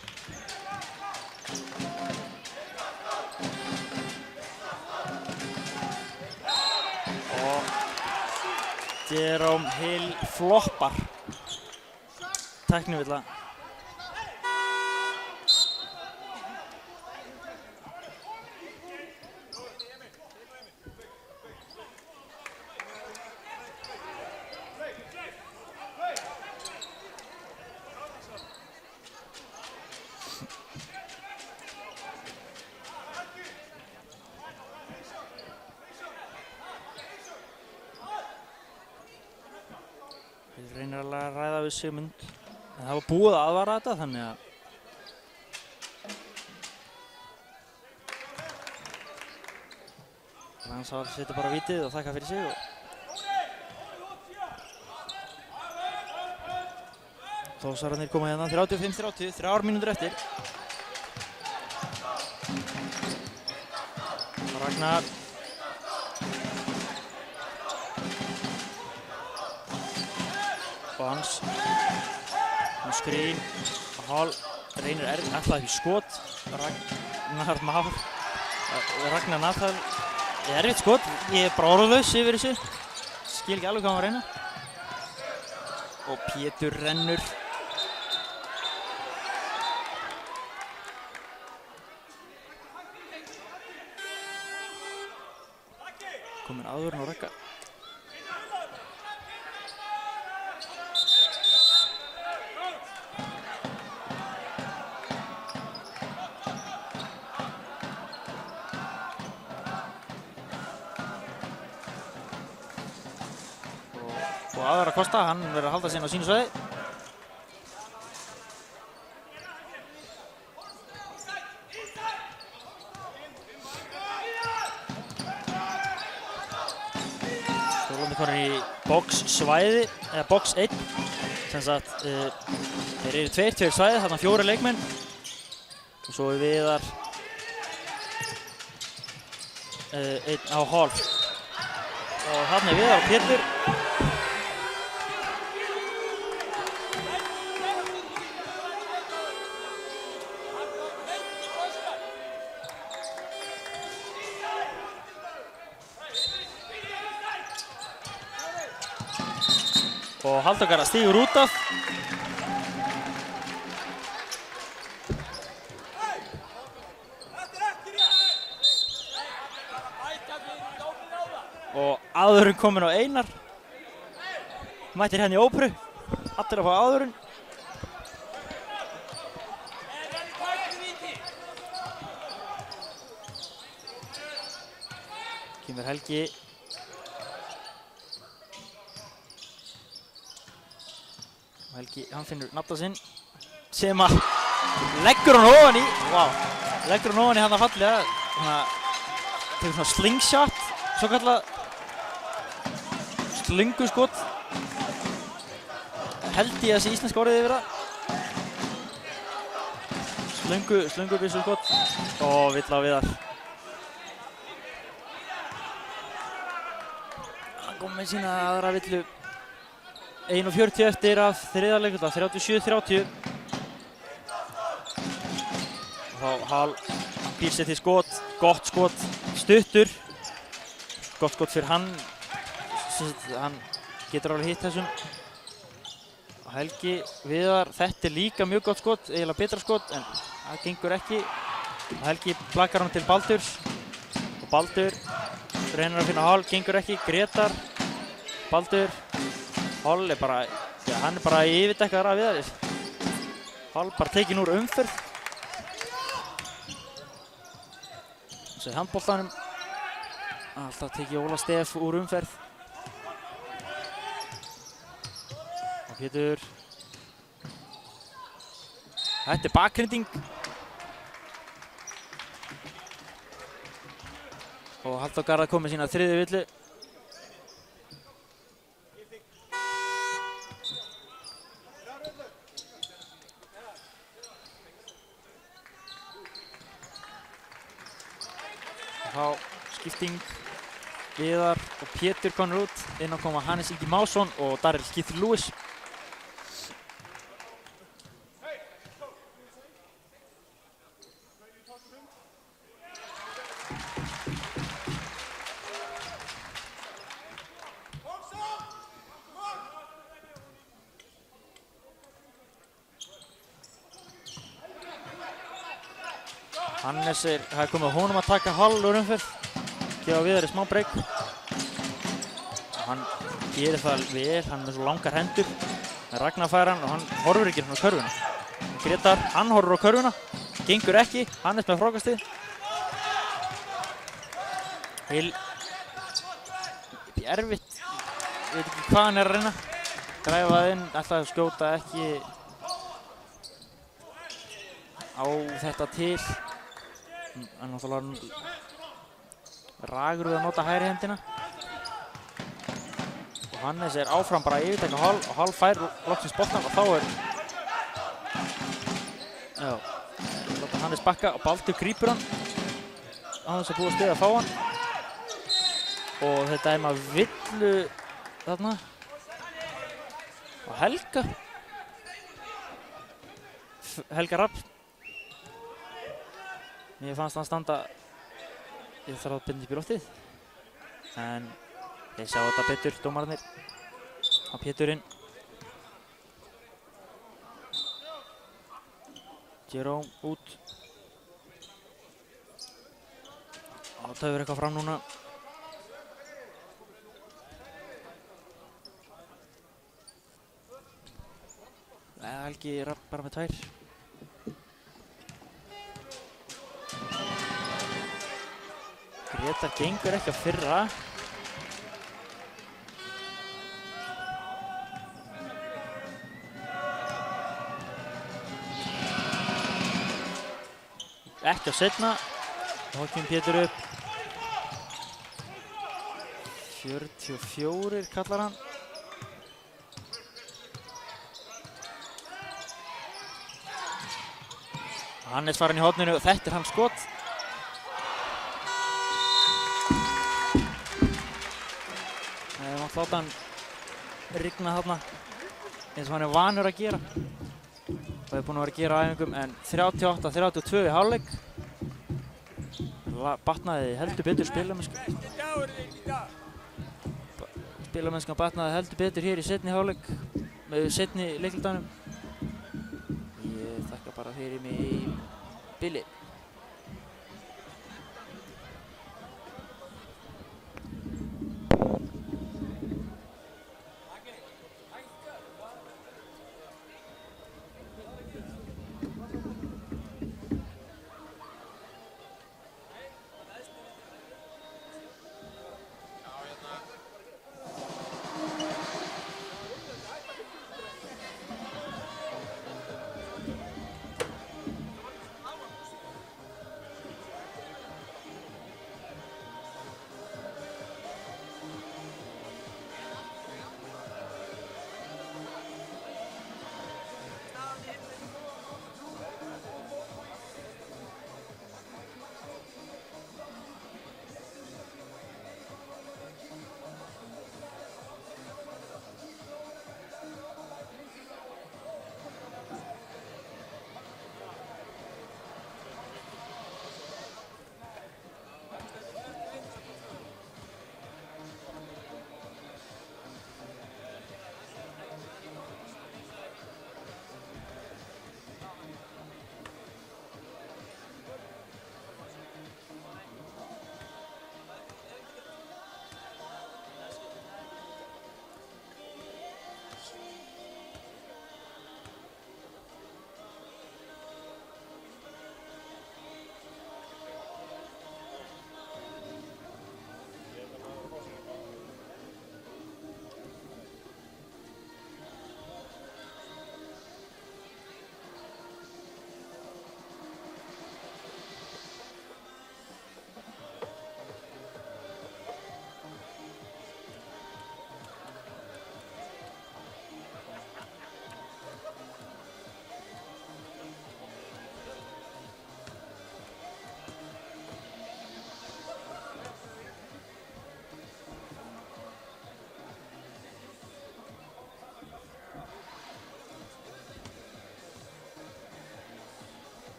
Og Jerome Hill floppar. Tæknivilla. Reynir að ræða við Sigmund, en það var búið að aðvara þetta, þannig að hann sá að setja bara vítið og þakka fyrir sig. Þórsararnir koma hérna 35-30, 3 mínútur eftir. Ragnar. Bans, skrín, Hall, reynir ætlaði upp í skot, Ragnar Nathal, erfitt skot, ég er bara orðlaus yfir þessu, skil ekki alveg hvað hann var að reyna. Og Pétur rennur. Kominn áðurinn og Ragga. Og Aðvar Kosta, hann verður að halda sig inn á sínu svæði. Stórlandi konur í box svæði, eða box 1. Sem sagt, þeir eru 2 svæði, þarna 4 leikmenn. Og svo er Viðar einn á Hall. Og þarna er Viðar og Pétur. Og Halldór stígur út af. Og áðurinn kominn á Einar. Mættir henni í óperu. Allir að fá áðurinn. Kemur Helgi. Helgi, hann finnur nafna sinn sem að leggur hann ofan í, leggur hann ofan í hann að fallega, tekur svona slingshot, svo kallað slunguskot. Held ég að þessi íslenska orðið yfir það. Slungubyssuskot og vill á Viðar. Hann kom með sína aðra villu. 1:40 eftir af þriðja leikluta, 37-30. Og þá Hall býr sér til skot, gott skot, stuttur. Gott skot fyrir hann. Hann getur alveg hitt þessum. Og Helgi Viðar, þetta er líka mjög gott skot, eiginlega betra skot, en það gengur ekki. Og Helgi blakar hann til Baldurs. Og Baldur reynir að finna Hall, gengur ekki. Gretar, Baldur. Hall er bara, ja, hann er bara í yfirdekkaðar af Viðari. Hall bara tekinn úr umferð. Svo í handboltanum. Alltaf tekið Óla Stef úr umferð. Og Pétur. Þetta er bakhrinding. Og Halldór Garðar kom með sína þriðju villu. Þá skipting Viðar og Pétur komnir út. Inn á koma Hannes Ingi Másson og Darrell Keith Lewis. Hannes það er komið honum að taka Hall úr umferð. Gefa Viðari smá breyk. Hann gerir það vel, hann er með svo langar hendur. Ragnar fær hann og hann horfir ekki svona á körfuna. Gretar, hann horfir á körfuna. Gengur ekki, Hannes með frákastið. Erfitt, ég veit ekki hvað hann er að reyna. Græfa það inn, ætlaði að skjóta ekki á þetta til. En náttúrulega ragur við að nota hægri hendina. Og Hannes er áfram bara að yfirtaka Hall og Hall fær loksins boltann og þá er láta Hannes bakka og Baldur grípur hann á þess að búa stuð að fá hann. Og þetta er maður villu þarna. Og Helga Rapp. Mér fannst hann standa í þráðbindis upp í loftið. En þeir sjá þetta betur, dómararnir. Á Péturinn. Jerome út. Og það hefur eitthvað fram núna. Helgi Rapp bara með tvær. Gretar gengur ekki á fyrra. Ekki á seinna. Þá kemur Pétur upp. 44 kallar hann. Hannes farin í horninu og þetta er hans skot. Það mátt láta hann rigna þarna eins og hann er vanur að gera. Það er búinn að vera að gera á æfingum en 38-32 í hálfleik. Batnaði heldur betur spilamennskan batnaði heldur betur hér í seinni hálfleik með seinni leiklutanum. Ég þakka bara fyrir mig í bili.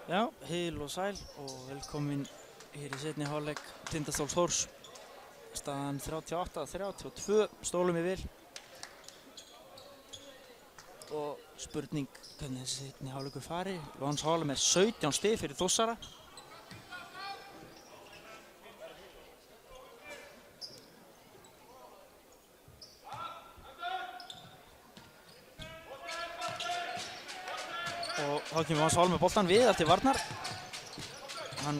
Já, heil og sæl og velkomin hér í seinni hálfleik Tindastóls Þórs. Staðan 38-32, stólum við vil. Og spurning hvernig þessi seinni hálfleikur fari. Jóhanns Hálum 17 stig fyrir Þórsara. Og þá kemur Jóhanns Hálum með boltan við eftir varnar. Hann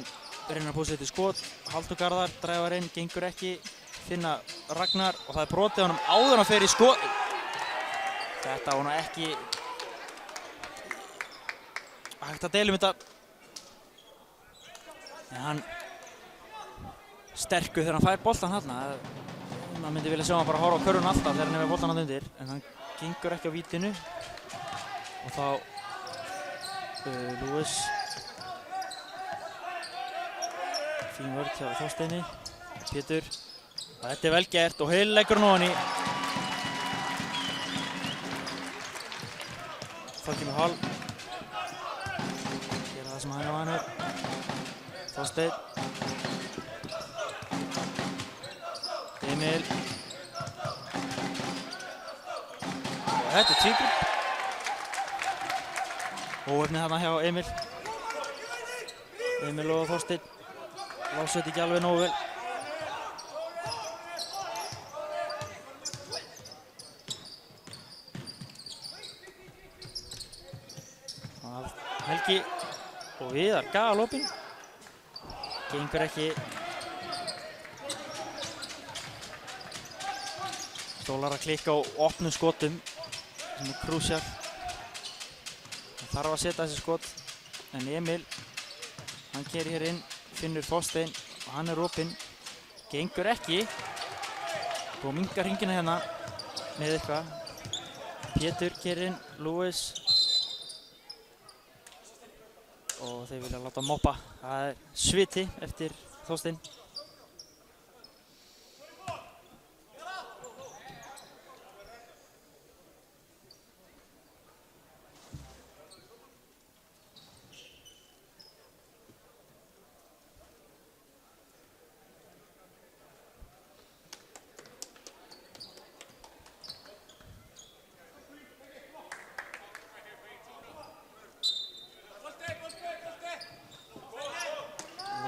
reynir að búið sér til skot, Halldór Garðar dræfar inn, gengur ekki, finna Ragnar og það er brotið á honum áður hann fer í skot. Þetta var nú ekki hægt að deila þetta. En hann sterkur þegar hann fær boltan þarna. Man myndi vilja sjá hann bara horfa á körfuna alltaf þegar hann er með boltan hann undir, en hann gengur ekki á vítinu. Og þá Lewis. Fín vörð hjá Þorsteini. Pétur. Þetta er vel gert og heil leggur hann ofan í. Þá kemur Hall. Gera það sem hann er vanur. Þorsteinn. Emil. Og þetta er tvígrip. Óefnið þarna hjá Emil. Emil og Þorsteinn lásu þetta ekki alveg nógu vel. Helgi og Viðar galopinn. Gengur ekki. Stólar að klikka á opnum skotum sem er krúsjál. Það þarf að setja þessi skot, en Emil, hann keyrir hér inn, finnur Þorstein og hann er opinn, gengur ekki og minnkar hringina hérna með eitthvað. Pétur keyrir inn, Lewis og þeir vilja láta moppa. Það er sviti eftir Þorstein.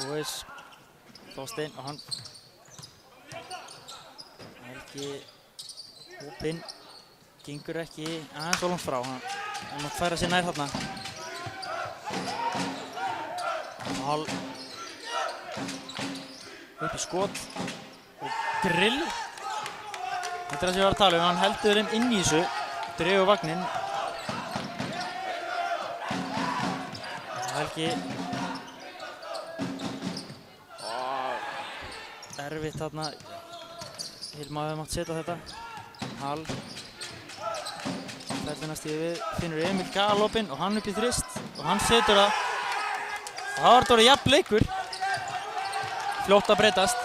Lewis, Þorstein og hann Helgi opinn, gengur ekki aðeins of langt frá, hann mátt færa sér nær þarna. Hall upp í skot og grill. Þetta er það sem ég var að tala um, hann heldur þeim inn í þessu, dregur vagninn. Helgi erfitt þarna, Hilma hefði mátt setja þetta. Hall fellur stíði við, finnur Emil galopinn og hann upp í þrist og hann setur það. Og það var þetta orðið jafn leikur. Fljótt að breytast.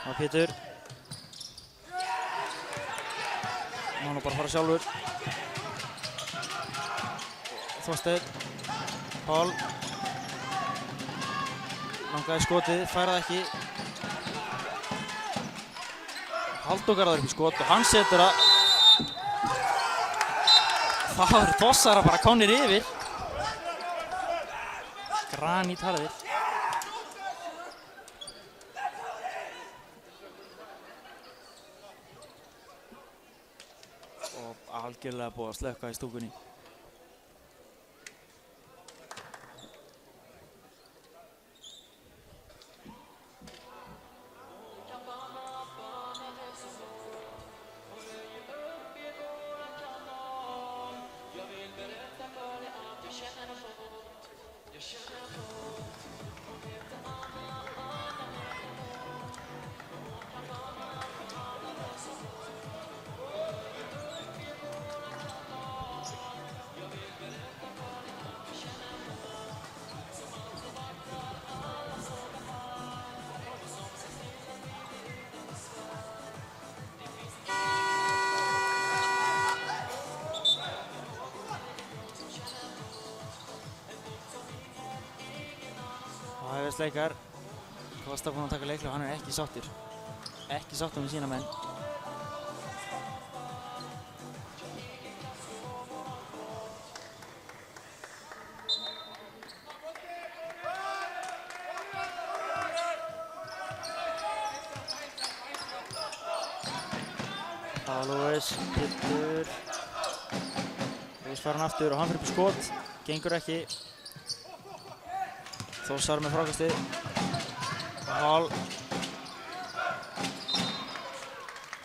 Og Pétur. Hann má nú bara fara sjálfur. Þorsteinn. Hall. Langaði skotið, færði ekki. Halldór Garðar upp í skot og hann setur það. Það eru Þórsara bara komnir yfir. Granítharðir. Og algjörlega búið að slökkva í stúkunni. Krefjast leikar. Kosta búinn að taka leikli og hann ekki sáttur. Ekki sáttur með sína menn. Lewis, Pétur. Lewis fær hann aftur og hann fyrir upp í skot. Gengur ekki. Þórsar með frákastið. Hall.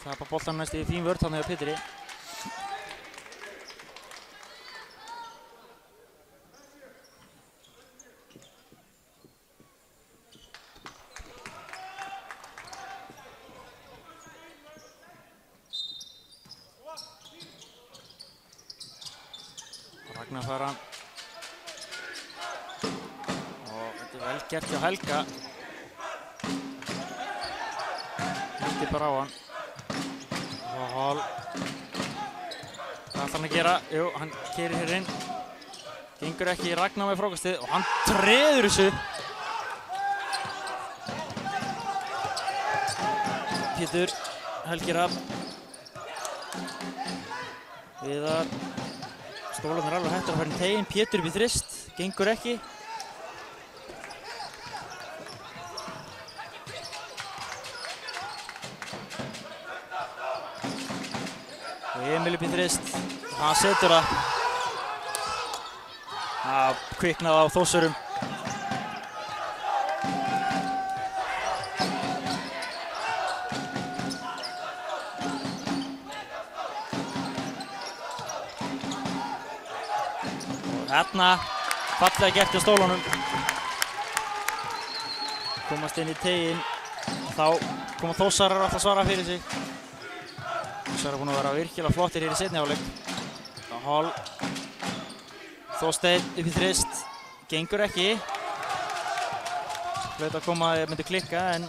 Tapar boltann næst í fín vörn þarna hjá Pétri. Ragnar fær hann. Og þetta vel gert hjá Helga. Hætti bara á hann. Og Hall. Hvað ætlar hann að gera? Jú, hann keyrir hér inn. Gengur ekki Ragnar með frákastið og hann treður þessu. Pétur, Helgi Rafn. Viðar. Stólarnir alveg hættur að fara inn í teginn. Pétur upp í þrist. Gengur ekki. Og Emil upp í þrist. Hann setur það. Það kviknaði á Þórsurum. Þarna fallega gert hjá stólunum. Komast inn í teginn. Þá koma Þórsarar alltaf að svara fyrir sig. Þórsarar er búin að vera virkilega flottir hér í seinni hálfleik. Hall. Þorsteinn upp í þrist. Gengur ekki. Hlaut að koma að þeir myndu klikka en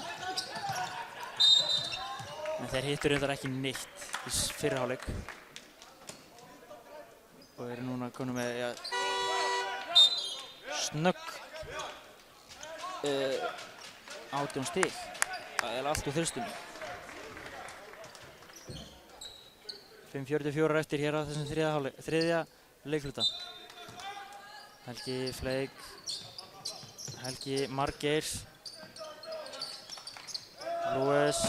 þeir hittur reyndar ekki neitt í fyrri hálfleik. Og eru núna konum með snögg 18 stig. Það er allt úr þristum. 5:44 eftir hér á þessum þriðja leikluta. Helgi Fleik, Helgi Margeir, Lewis,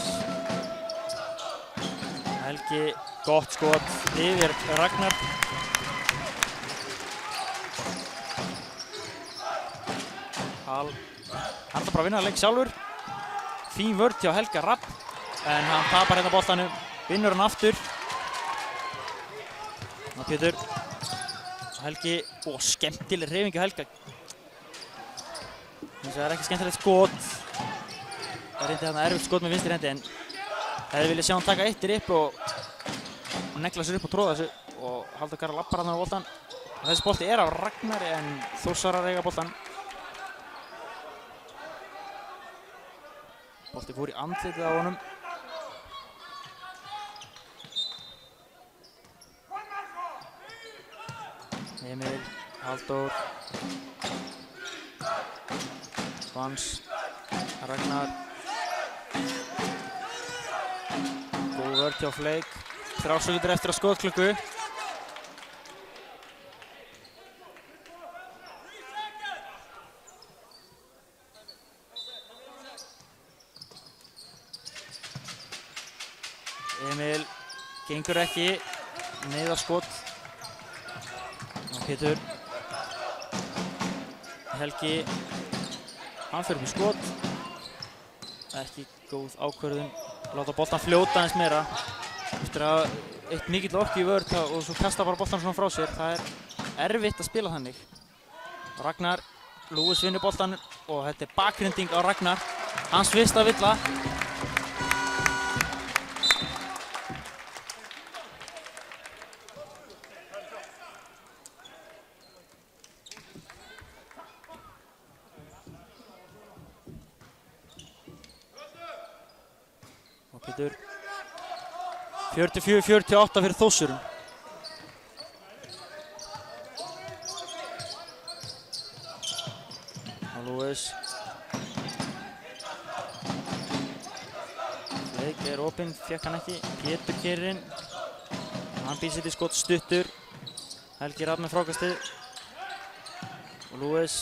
Helgi, gott skot yfir Ragnar. Hall, hann þarf bara að vinna að leik sjálfur. Fín vörn hjá Helga Rapp, en hann tapar hérna boltanum, vinnur hann aftur. Ná Pétur, Helgi, og skemmtileg hreyfing hjá Helga. Þess að það er ekki skemmtilegt skot. Það reyndi þarna erfitt skot með vinstri hendi, en hefði viljað sjá hann taka eittir upp og negla sér upp og tróða þessu og Halldór Karl lappar hann á boltan. Og þessi bolti er af Ragnari en Þórsarar eiga boltan. Bolti fór í andlitið á honum. Emil, Halldór, Svans, Ragnar. Góð vörn hjá Fleik. 3 sekúndur eftir á skotklukku. Emil gengur ekki. Neyðarskot. Pétur. Helgi. Hann fer upp í skot. Ekki góð ákvörðun. Láta boltan fljóta aðeins meira. Eftir að eitt mikill orki í vörn og svo kasta bara boltan svona frá sér. Það er erfitt að spila þannig. Ragnar. Lewis vinnur boltan og þetta er bakgrinding á Ragnar. Hans fyrsta villa. Pétur. 44-48 fyrir Þórsurum. Lewis. er opinn, fékk hann ekki. Pétur keyrir inn. Hann býr sér til skot stuttur. Helgi Rafn með frákastið. Og Lewis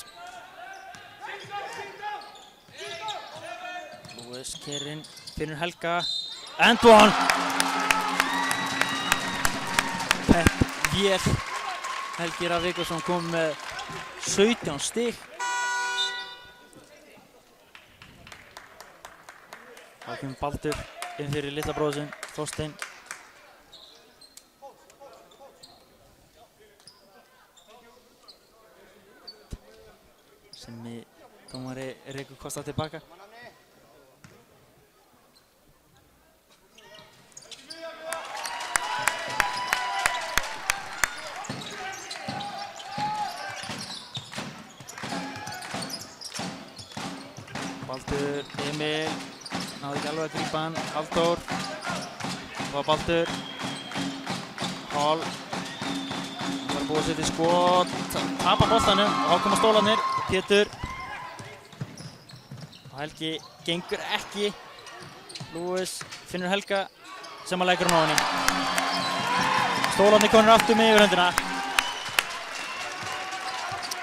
keyrir inn, finnur Helga. And one! Pepp vél. Helgi Rafn Vigfússon kom með 17 stig. Þá kemur Baldur inn fyrir litla bróður sinn, Þorstein. Sem dómari Rekur Kosta tilbaka. Baldur, Emil, náði ekki alveg að grípa hann, Halldór, það var Baldur, Hall, hann var að búa sér til skot, tapa boltanum og þá koma stólarnir, Pétur og Helgi gengur ekki, Lewis finnur Helga sem að leggur hann á henni. Stólarnir konur aftur með yfirhöndina.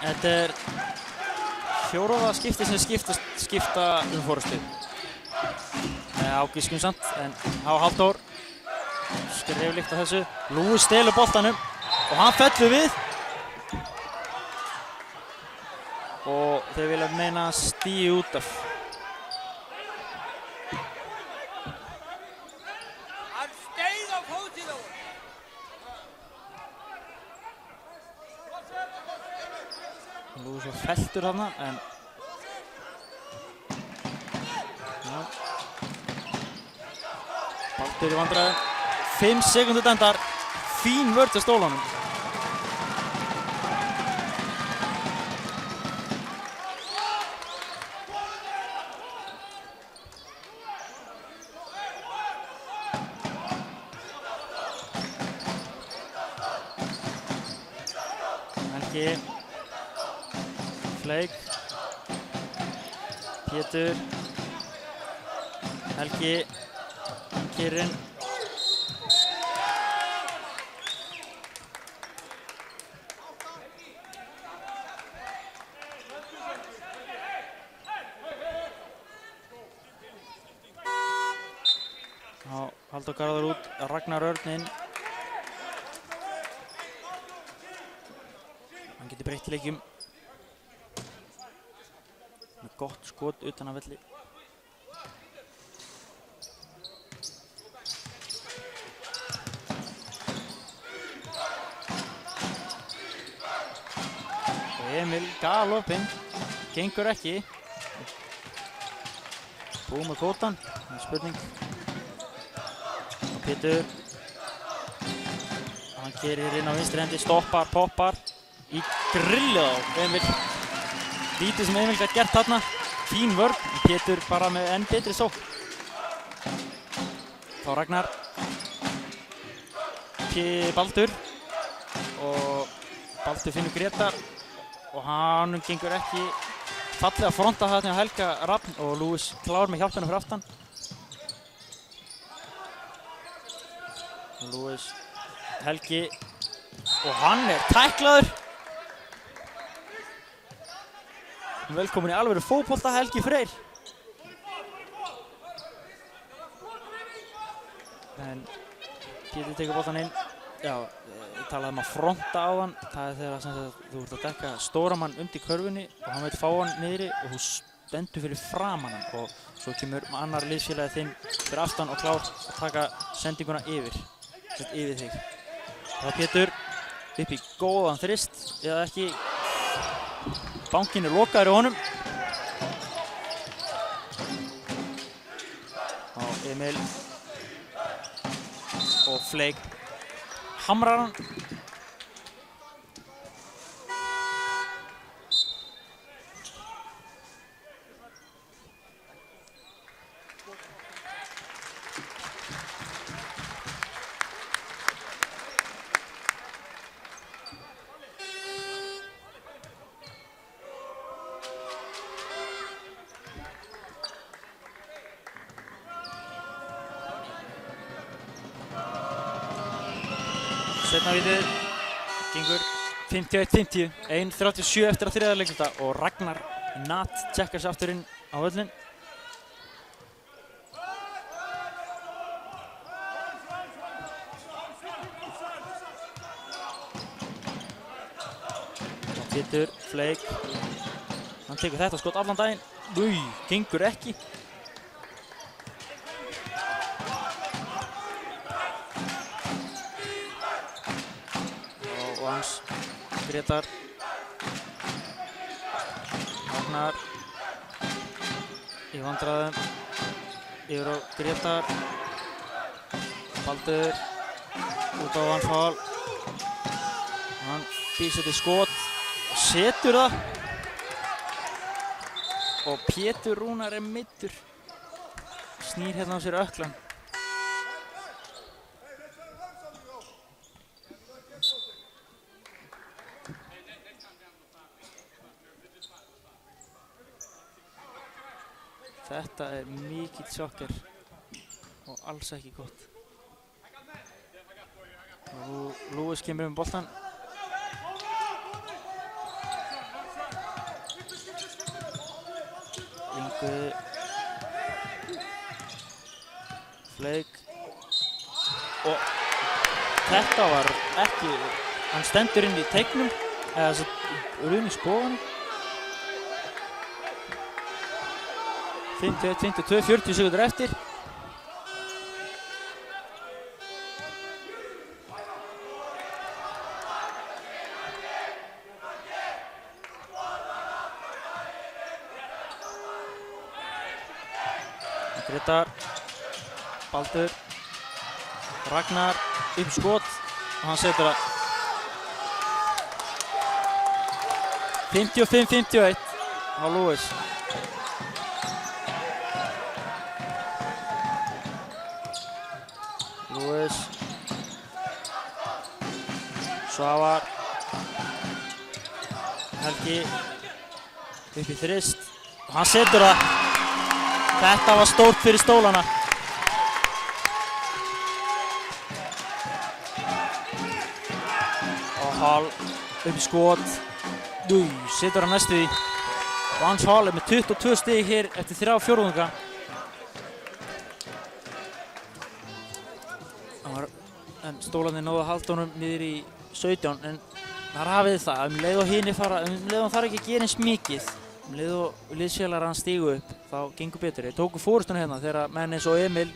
Þetta er fjóraða skipti sem skipta fórustu. Ágískun samt, en Halldór skrif líkt á þessu. Lewis stelur boltanum og hann fellur við. Og þeir vilja meina stíi út af. Hann steig á fótinn á honum. Lewis var felltur þarna, en já. Baldur í vandræðum. 5 sekúndur dæmdar. Fín vörn til stólunum. Helgi. Fleik. Pétur. Helgi. Kyrinn. Halldór Garðar út, Ragnar Örn inn. Hann getur breytt leikjum. Með gott skot utan af velli. Emil galopinn, gengur ekki. Búið með kvótan, það er spurning. Og Pétur, hann keyrir inn á vinstri hendi, stoppar, poppar í grillið á Emil. Lítið sem Emil gæti gert þarna, fín vörn, Pétur bara með enn betri sókn. Þá Ragnar, Baldur og Baldur finnur Gretar. Og hann gengur ekki fallega fronta þarna á Helga Rafn og Lewis klár með hjálpina fyrir aftan. Lewis, Helgi og hann er tæklaður. Velkomin í alvöru fótbolta Helgi Freyr. En Pétur tekur boltann inn. Já, ég talaði um að fronta á hann. Það er þegar þú ert að dekka stóramann undir körfunni og hann veit fá hann niðri og þú stendur fyrir framan hann og svo kemur annar liðsfélagi þinn fyrir aftan og klár að taka sendinguna yfir þig. Það er Pétur upp í góðan þrist eða ekki. Bankinn er lokaður í honum. Og Emil og Fleik hamrar hann. Seinna vítið gengur 51-50, 1:37 eftir að þriðja leikluta og Ragnar Nat tjekkar sig aftur inn á völlinn. Pétur, Fleik, hann tekur þetta skot allan daginn, gengur ekki. Og hans Grétar, Ragnar í vandræðum, yfir á Grétar, Baldur, út á hans hál, hann býr sér til skot, setur það og Pétur Rúnar meiddur, snýr hérna á sér ökklan. Þetta mikill sjokker og alls ekki gott. Og Lúis kemur boltan. Ingu, Fleik og þetta var ekki, hann stendur inn í teignum eða þess að runni skóðan. 51-52, 40 sekundur eftir. Grétar, Baldur, Ragnar upp skot og hann setur það. 55-51 á Lúis. Lúis, Svavar, Helgi upp í þrist og hann setur það. Þetta var stórt fyrir stólana. Og Hall upp í skot. Setur hann næstu því. Og Hans Hall með 22 stig hér eftir 3 fjórðunga. En stólarnir náðu að halda honum niður í 17, en þar hafið það, leið og hinir fara, leið og þarf ekki að gera eins mikið. Leið og liðsfélagar hann stígu upp, þá gengur betur. Þeir tóku fórustuna hérna þegar menn eins og Emil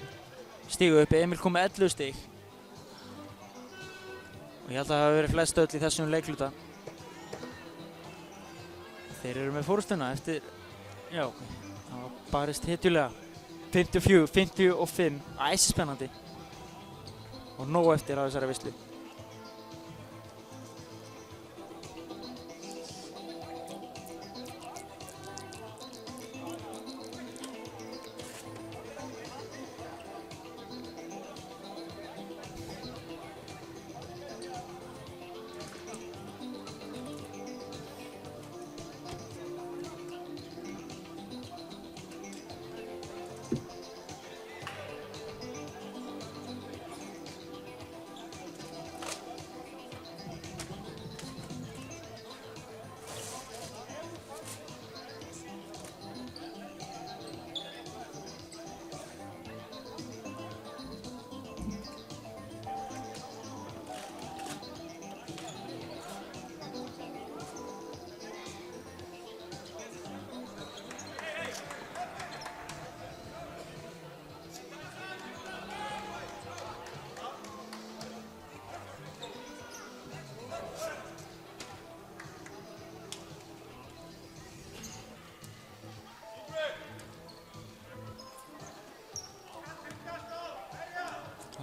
stígu upp. Emil kom með 11 stig. Og ég held að það hafi verið flest öll í þessum leikluta. Þeir eru með fórustuna eftir, já, það var barist hetjulega. 54-55, æsispennandi. Og nóg eftir á þessari veislu.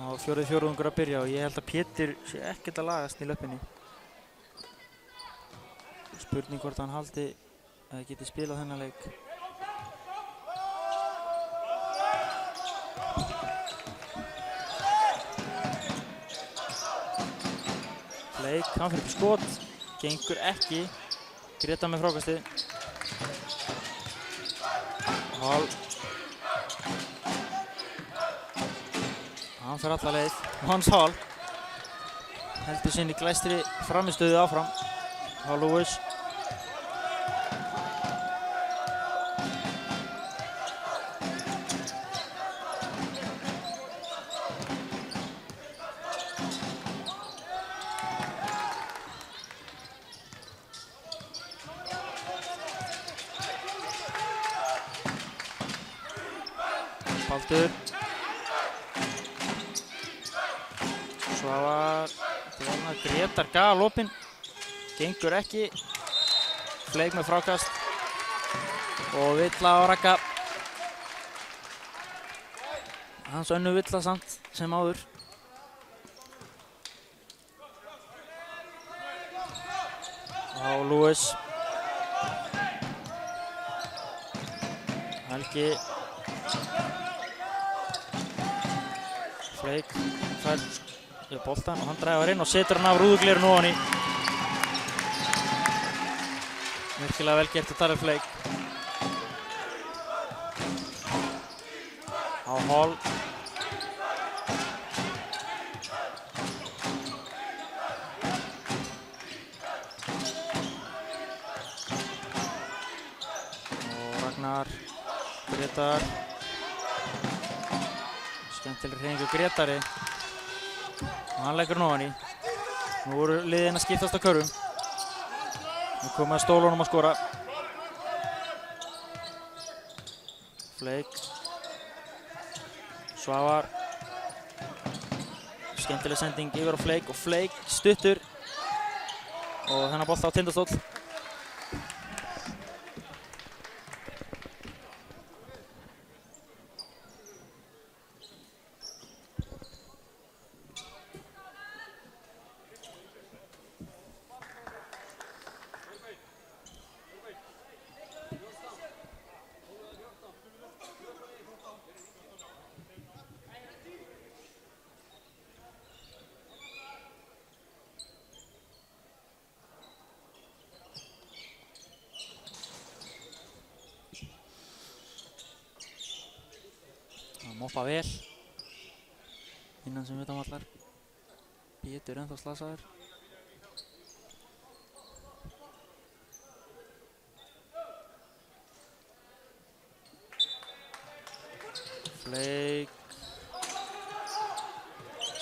Og fjórði fjórðungur að byrja og ég held að Pétur sé ekkert að lagast í löppinni. Spurning hvort hann haldi eða geti spilað þennan leik. Fleik, hann fyrir upp í skot, gengur ekki. Grétar með frákastið. Hall. Hann fer alla leið. Hans Hall. heldur sinni glæstri framistöðu áfram. Hjá Lewis. Baldur. Svavar. Grétar galopinn. Gengur ekki. Fleik með frákast. Og villa á Ragga. Hans önnu villa samt sem áður. Á Lewis. Helgi. Fleik fær boltan og hann dræfar inn og setur hann af rúðuglerinu ofan í. Virkilega vel gert að Darrell Fleik. Á Hall. Og Ragnar. Grétar. Skemmtileg hreyfingu Grétari. Og hann leggur hann ofan í. Nú voru liðin að skiptast á körfum. Nú komið að stólunum að skora. Fleik. Svavar. Skemmtileg sending yfir á Fleik og Fleik stuttur. Og þennan bolta á Tindastóll. Moppa vel innan sem utanvallar. Pétur ennþá slasaður. Fleik.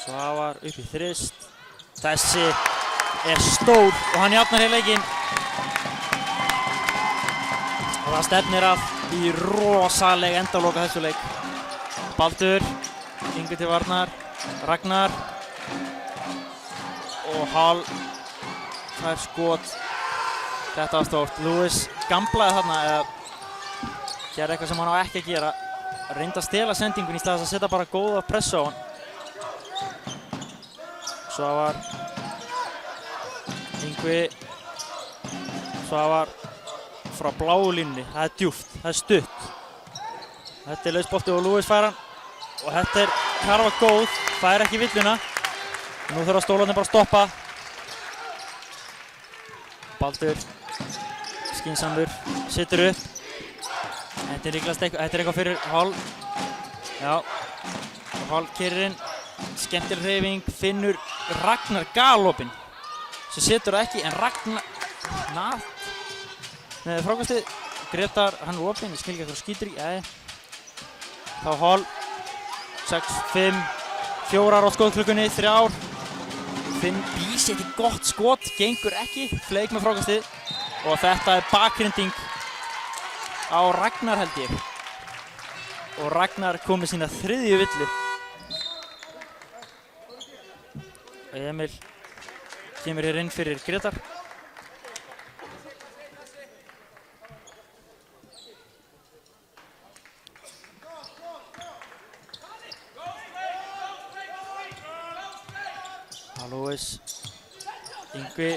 Svavar upp í þrist. Þessi er stór og hann jafnar hér leikinn. Og það stefnir að í rosaleg endaloka þessu leik. Baldur, Ingi til varnar, Ragnar og Hall fær skot. Þetta var stórt. Lewis gamlaði þarna eða gerði eitthvað sem hann á ekki að gera. Reyndi að stela sendingun í stað þess að setja bara góða pressu á hann. Svavar, Ingvi, Svavar frá bláu línunni. Það er djúpt, það er stutt. Þetta er lausbolti og Lewis fær hann. Og þetta er Karfa góð, fær ekki villuna. Nú þurfa stólarnir bara að stoppa. Baldur, skynsamur, situr upp. Þetta er eitthvað fyrir Hall. Já, Hall keyrir inn. Skemmtileg hreyfing, finnur Ragnar galopinn. Sem situr það ekki, en Ragnar með frákastið. Grétar, hann er opinn, ég skil ekki eitthvað skýtur í. Þá Hall. 6, 5, 4 á skotklukkunni, 3. Finn Bís eitthvað gott skot, gengur ekki. Fleik með frákastið. Og þetta er bakgrinding á Ragnar held ég. Og Ragnar kom með sína 3. villu. Emil kemur hér inn fyrir Grétar. Lewis, Ingvi,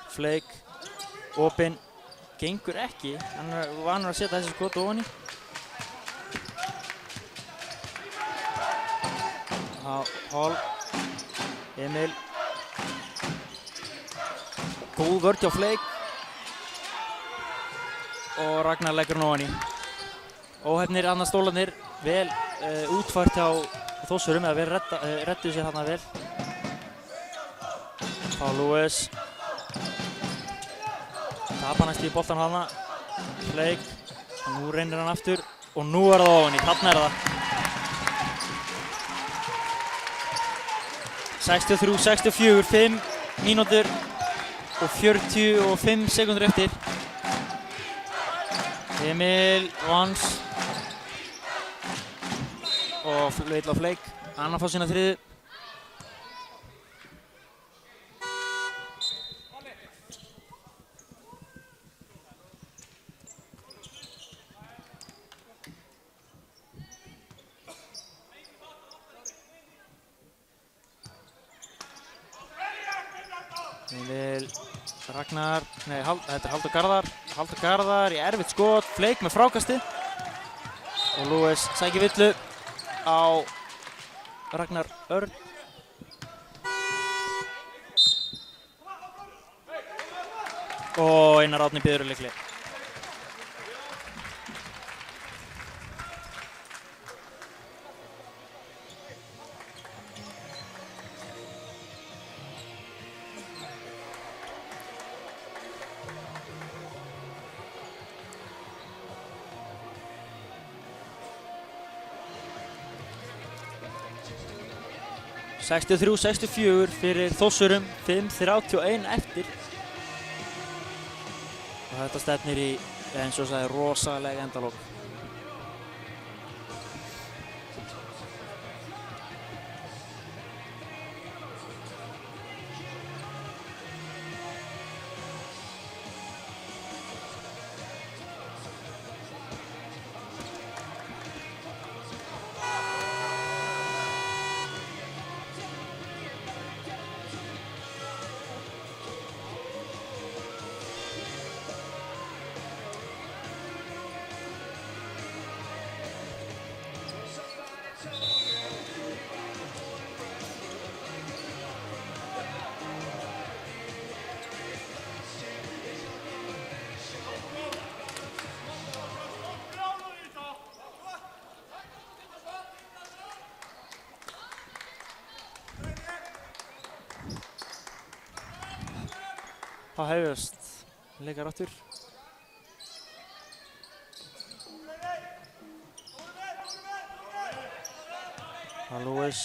Fleik, opinn, gengur ekki. Hann er vanur að setja þessi skot ofan í. Hall, Emil, góð vörn hjá Fleik og Ragnar leggur hann ofan í. Óheppnir annars stólarnir, vel útfært hjá Þórsurum, eða vel redduðu sér þarna vel. Paul Lewis. Tapar næst í boltan hana. Flake. Og nú reynir hann aftur. Og nú er það ofan í. Þarna er það. 63-64, 5 mínútur og 45 sekúndur eftir. Emil Vans og vill á Flake. Annar fá sína þriðu. Emil Ragnar, nei, þetta er Halldór Garðar. Halldór Garðar í erfitt skot, Flake með frákasti. Og Lewis sækir villu á Ragnar Örn. Og Einar Árni biður líklega. Sextíu og 63-64 fyrir Þórsurum, 5:31 eftir. Og þetta stefnir í, eins og sagði, rosalega endalok. Þá hefjast leikar aftur. Lewis,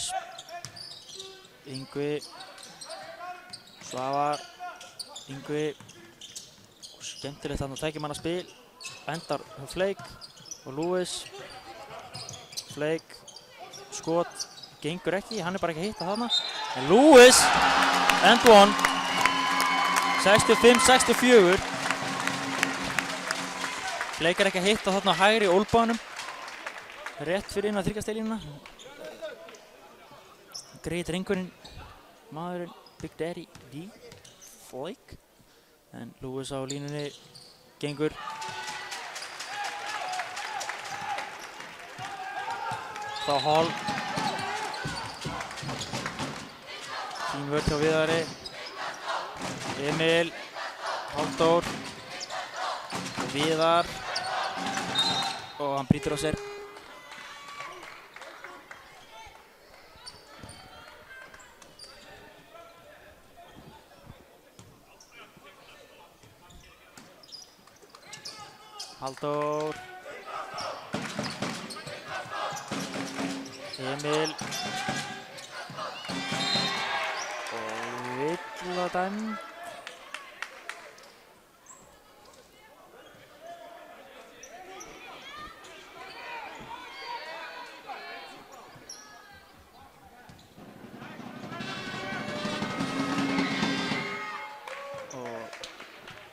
Yngvi, Svavar, Yngvi. Skemmtilegt þarna tækjumannaspil. Endar Flake og Lewis. Flake, skot, gengur ekki, hann er bara ekki að hitta þarna. En Lewis, and one. 65-64. Flake er ekki að hitta þarna á hægri ólbánum. Rétt fyrir inn á þriggjasteglínuna. Greið drengurinn, maðurinn Big Daddy D. Flake. En Lewis á línunni gengur. Þá Hall. Fín vörn hjá Viðari. Emil, Halldór, Viðar og hann brýtur á sér. Halldór, Emil og Villa dæmd.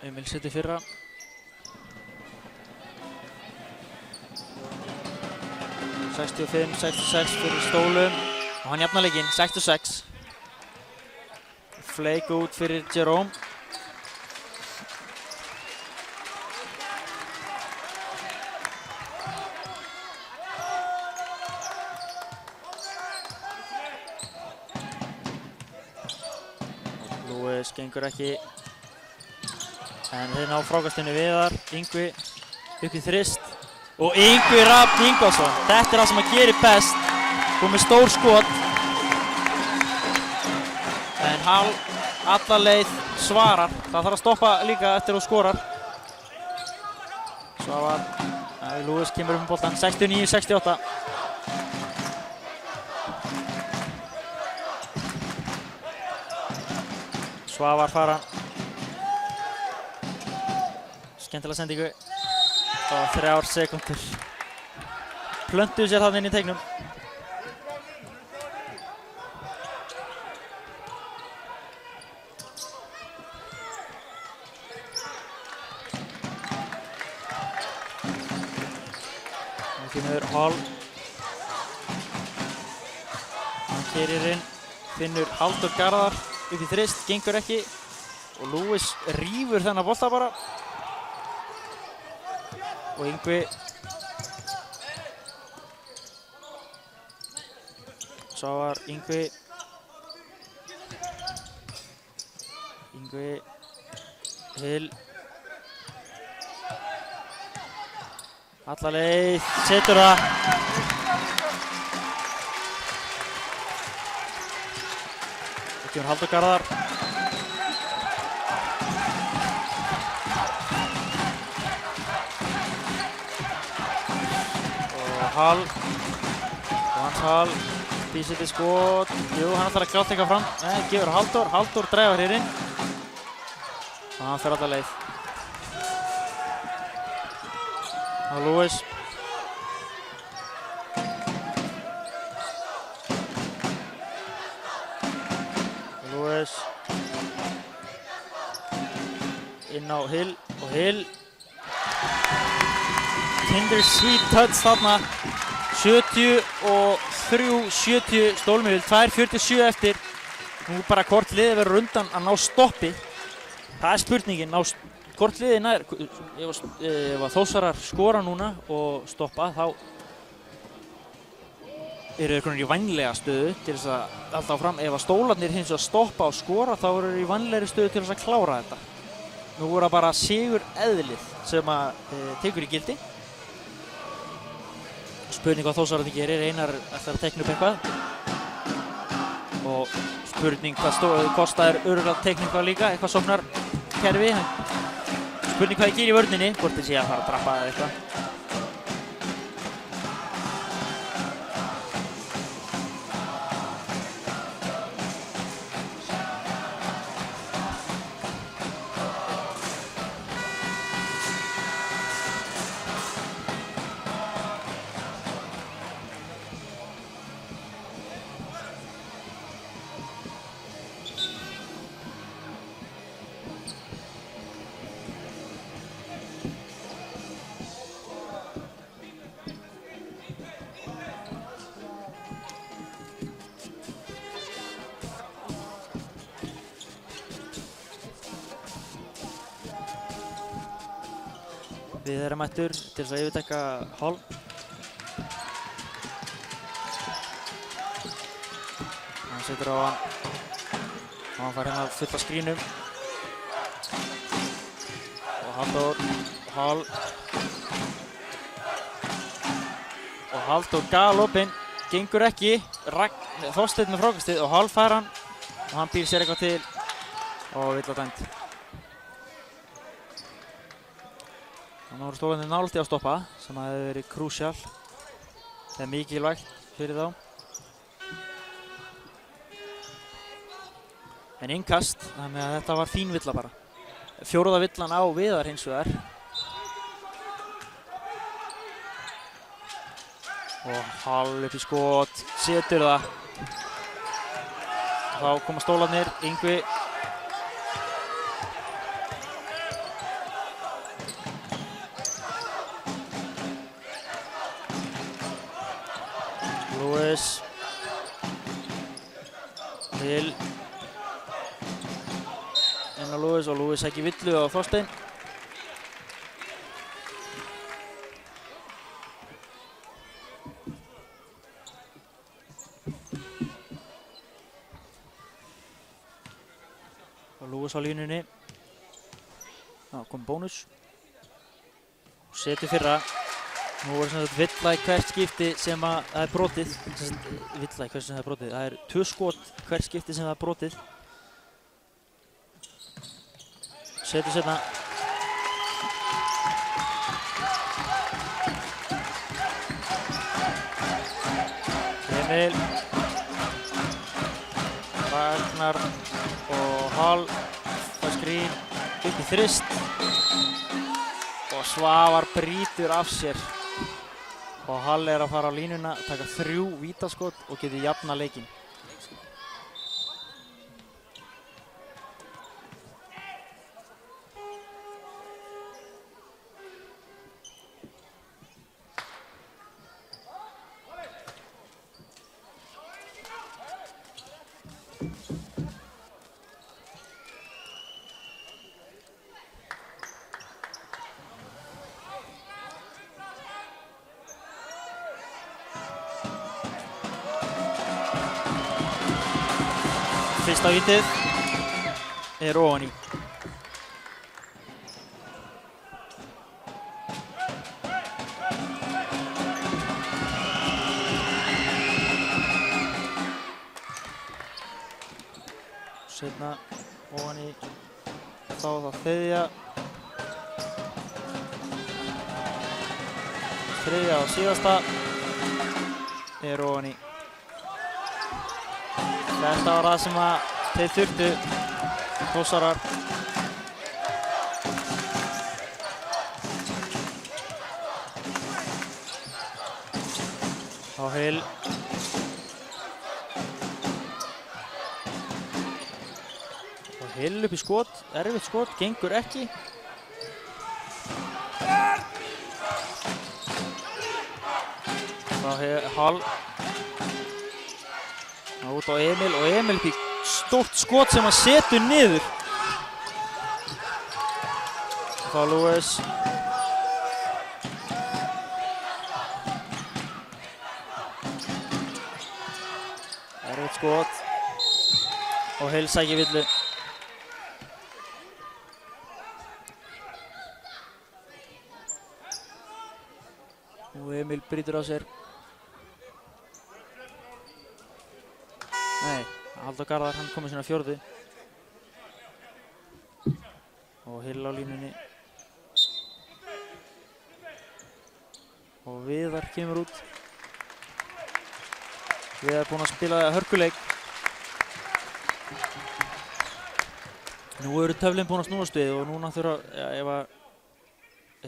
Emil setur fyrra. (65-66) fyrir Stólum og hann jafnar leikinn, 66. Flake út fyrir Jerome. Lewis gengur ekki. En þeir ná frákastinu Viðar, Yngvi upp í þrist og Yngvi Rafn Ingvarsson. Þetta er það sem hann gerir best. Komið stór skot. En Hall alla leið, svarar. Það þarf að stoppa líka eftir að skorar. Svavar, Lewis kemur um boltan, 69-68. Svavar fara. Skemmtilega sendingu. Og 3 sekúndur. Plöntuðu sér þarna inn í teignum. Nú kemur Hall. Hann keyrir inn, finnur Halldór Garðar upp í þrist, gengur ekki. Og Lewis rífur þennan bolta bara. Og Yngvi Svavar, Yngvi Hill alla leið, setur það. Það kemur Halldór Garðar. Hall, Hans Hall, bísiti skot, jú, hann ætlar að kláta eitthvað fram, nei, gefur Halldór, Halldór dræfar hér inn og hann fer alla leið. Og Lewis. Lewis inn á Hill og Hill Kinder Sweet touch þarna, 73-70 Stólumjöl, 2:47 eftir. Nú bara hvort liðið verður undan að ná stoppi. Það er spurningin, hvort liðið nær. Ef að Þórsarar skora núna og stoppa, þá eru þeir konur í vænlega stöðu til þess að halda áfram. Ef að Stólarnir hins vegar stoppa og skora, þá eru þeir í vænlegri stöðu til þess að klára þetta. Nú voru bara sigur eðlið sem að tekur í gildi. Spurning hvað Þórsararnir gerir, Einar ætlar að teikna upp eitthvað. Og spurning hvað kostaðir örugglega teikna eitthvað líka, eitthvað sóknarkerfi. Spurning hvað ég gerir í vörninni, hvort þið sé að fara að drappa eða eitthvað. Við erum mættur til þess að yfirtaka Hall. Hann setur á hann og hann fær hérna fulla skrínum. Og Halldór, Hall. Og Halldór galopinn, gengur ekki. Þorsteinn með frákastið og Hall fær hann. Og hann býr sér eitthvað til og vill að dæmt. Þannig voru Stólarnir nálægt í að stoppa, sem hefði verið krúsjál. Það er mikilvægt fyrir þá. En innkast, þannig að þetta var fín villa bara. Fjóruða villan á Viðar hins vegar. Og Hall upp í skot, setur það. Þá koma Stólarnir, Yngvi. Lewis. Hill. Inn á Lewis og Lewis ekki villu á Þorsteinn. Og Lewis á línunni. Það kom bónus. Setur fyrra. Nú voru sem sagt villa í hvert skipti sem að það er brotið. Villa í hvert sem það er brotið. Það er 2 skot hvert skipti sem það er brotið. Setur seinna. Emil. Ragnar og Hall. Það skrín upp í þrist. Og Svavar brýtur af sér. Og Hall að fara á línuna, taka 3 vítaskot og getur jafnað leikinn. Fyrsta vítið ofan í. Seinna ofan í. Þá það þriðja. Þriðja og síðasta ofan í. Þetta var það sem þeir þurftu, Þórsarar. Á Hill. Og Hill upp í skot, erfitt skot, gengur ekki. Þá Hall. Út á Emil og Emil upp í stórt skot sem hann setur niður. Þá Lewis. Erfitt skot. Og Hill sækir villu. Og Emil brýtur á sér. Nei, Halldór Garðar, hann komið sína 4. Og Hill á línunni. Og Viðar kemur út. Viðar búinn að spila hörkuleik. Nú eru töflin búinn að snúast við og núna þurfa, ef að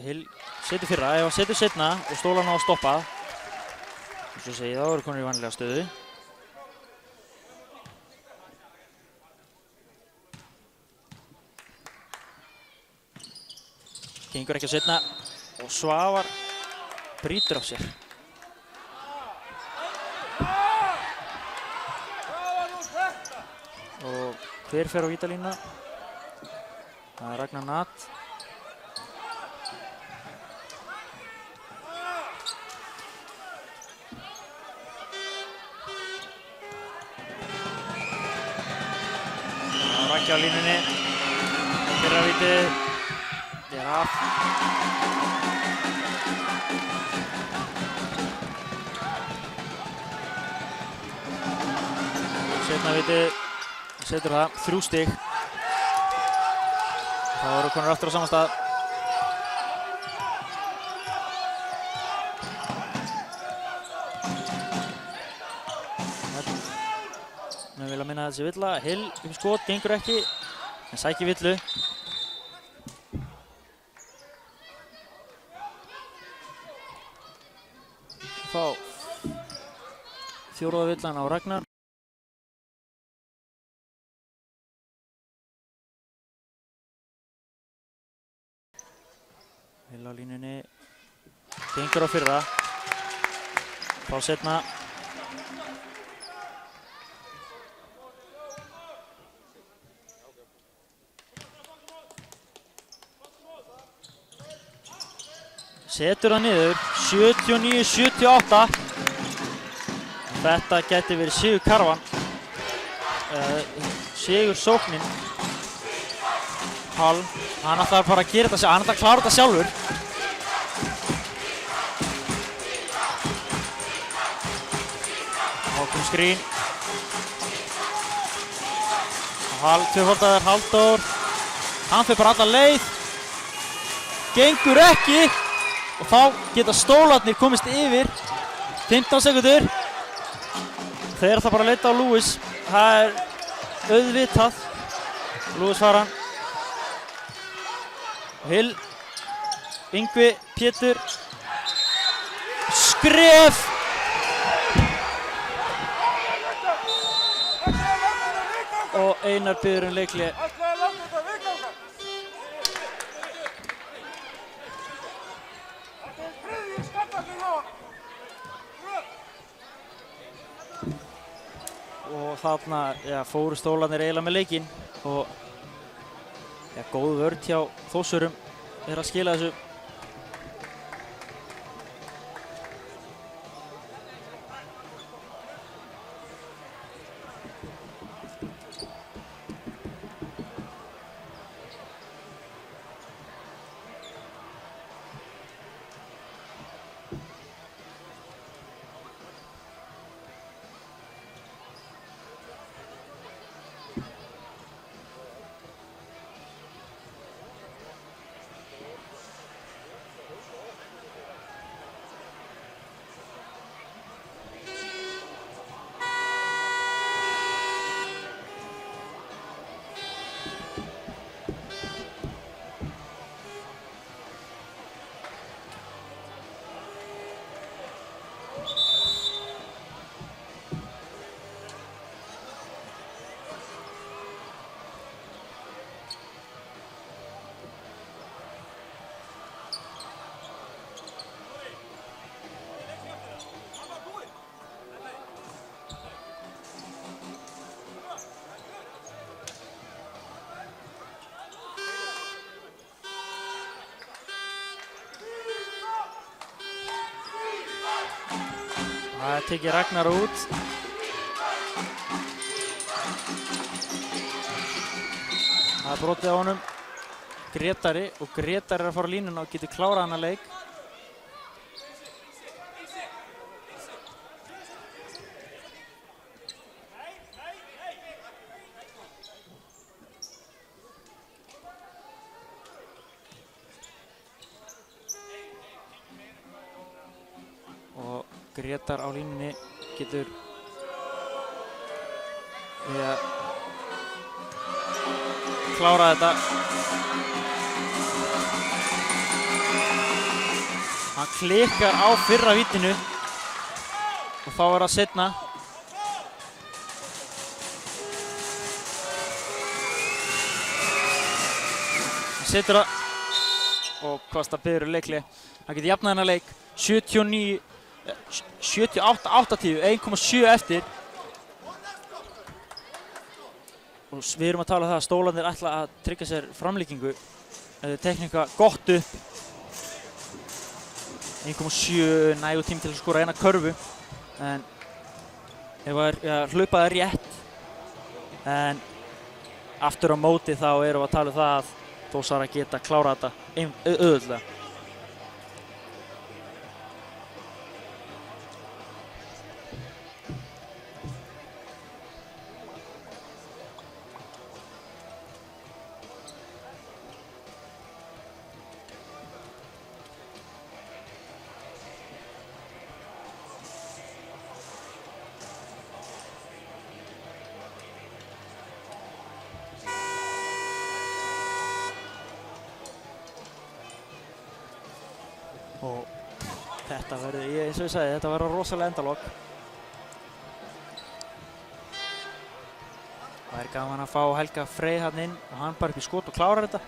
Hill setur fyrra, ef að setur seinna og stólan á að stoppa, eins og segið, þá eru konur í vanlega stöðu. Gengur ekki að seinna og Svavar brýtur á sér. Og hver fer á vítalínuna? Það er Ragnar Nat. Raggi á línunni. Fyrra vítið. Þetta er af. Seinna vítið. Setur það. 3 stig. Þá eru konur aftur á sama stað. Mér vil að minna þessi villa. Hill upp í skot, gengur ekki. En sækir villu. Þá 4. villan á Ragnar. Hill á línunni. Gengur á fyrra. Þá seinna. Setur það niður. 79-78. Þetta geti verið sigur Karvan. Sigur sóknin. Hall. Hann ætlar bara að gera þetta, hann ætlar að klára þetta sjálfur. Hákum skrín. Hall, tvöfaldaður Halldór. Hann fer bara alla leið. Gengur ekki. Og þá geta stólarnir komist yfir. 15 sekundur. Þeir ætla bara að leita á Lewis. Það er auðvitað. Lewis fara hann. Hill. Yngvi, Pétur. Skref. Og Einar biður leikhlé. Og þarna fóru stólarnir eiginlega með leikinn og góð vörn hjá Þórsurum að skila þessu. Það tekið Ragnar út. Það er brotið á honum. Grétari og Grétari er að fara á línuna og getur klárað hana leik. Grétar á línunni getur klárað þetta. Hann klikkar á fyrra vítinu og þá er það seinna. Hann setur það og Kosta biður leikli. Hann getur jafnað hennar leik 78-80, 1,7 eftir. Og við erum að tala um það að stólarnir ætla að tryggja sér framlíkingu. Teknika gott upp. 1,7 nægur tím til að skora eina körfu. En ef hlaupaði rétt. En aftur á móti þá erum við að tala um það að Þórsara geta klárað þetta auðveldlega. Og þetta verður, eins og ég sagði, þetta verður rosalega endalok. Það er gaman að fá Helga Frey hann inn og hann bara upp í skot og klárar þetta.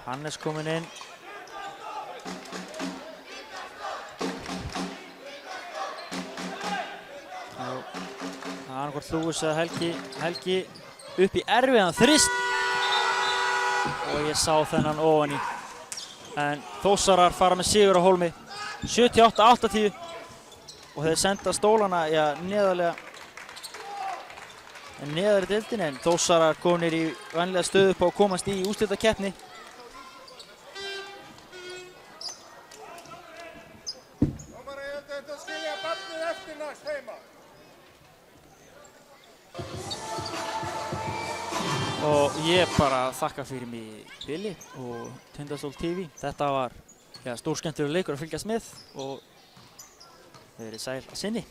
Hannes kominn inn. Það er annað hvort Lewis eða Helgi. upp í erfiðan þrist og ég sá þennan ofan í. En Þórsarar fara með sigur á hólmi 78-80 og þeir senda stólana neðarlega neðar í deildinni en Þórsarar komnir í vænlega stöðu upp á að komast í úrslitakeppni. Dómari, ég held að þetta skilja barnið eftir næst heima. Og ég bara þakka fyrir mig í bili og Tindastól TV. Þetta var stórskemmtilegur leikur að fylgjast með og verið sæl að sinni.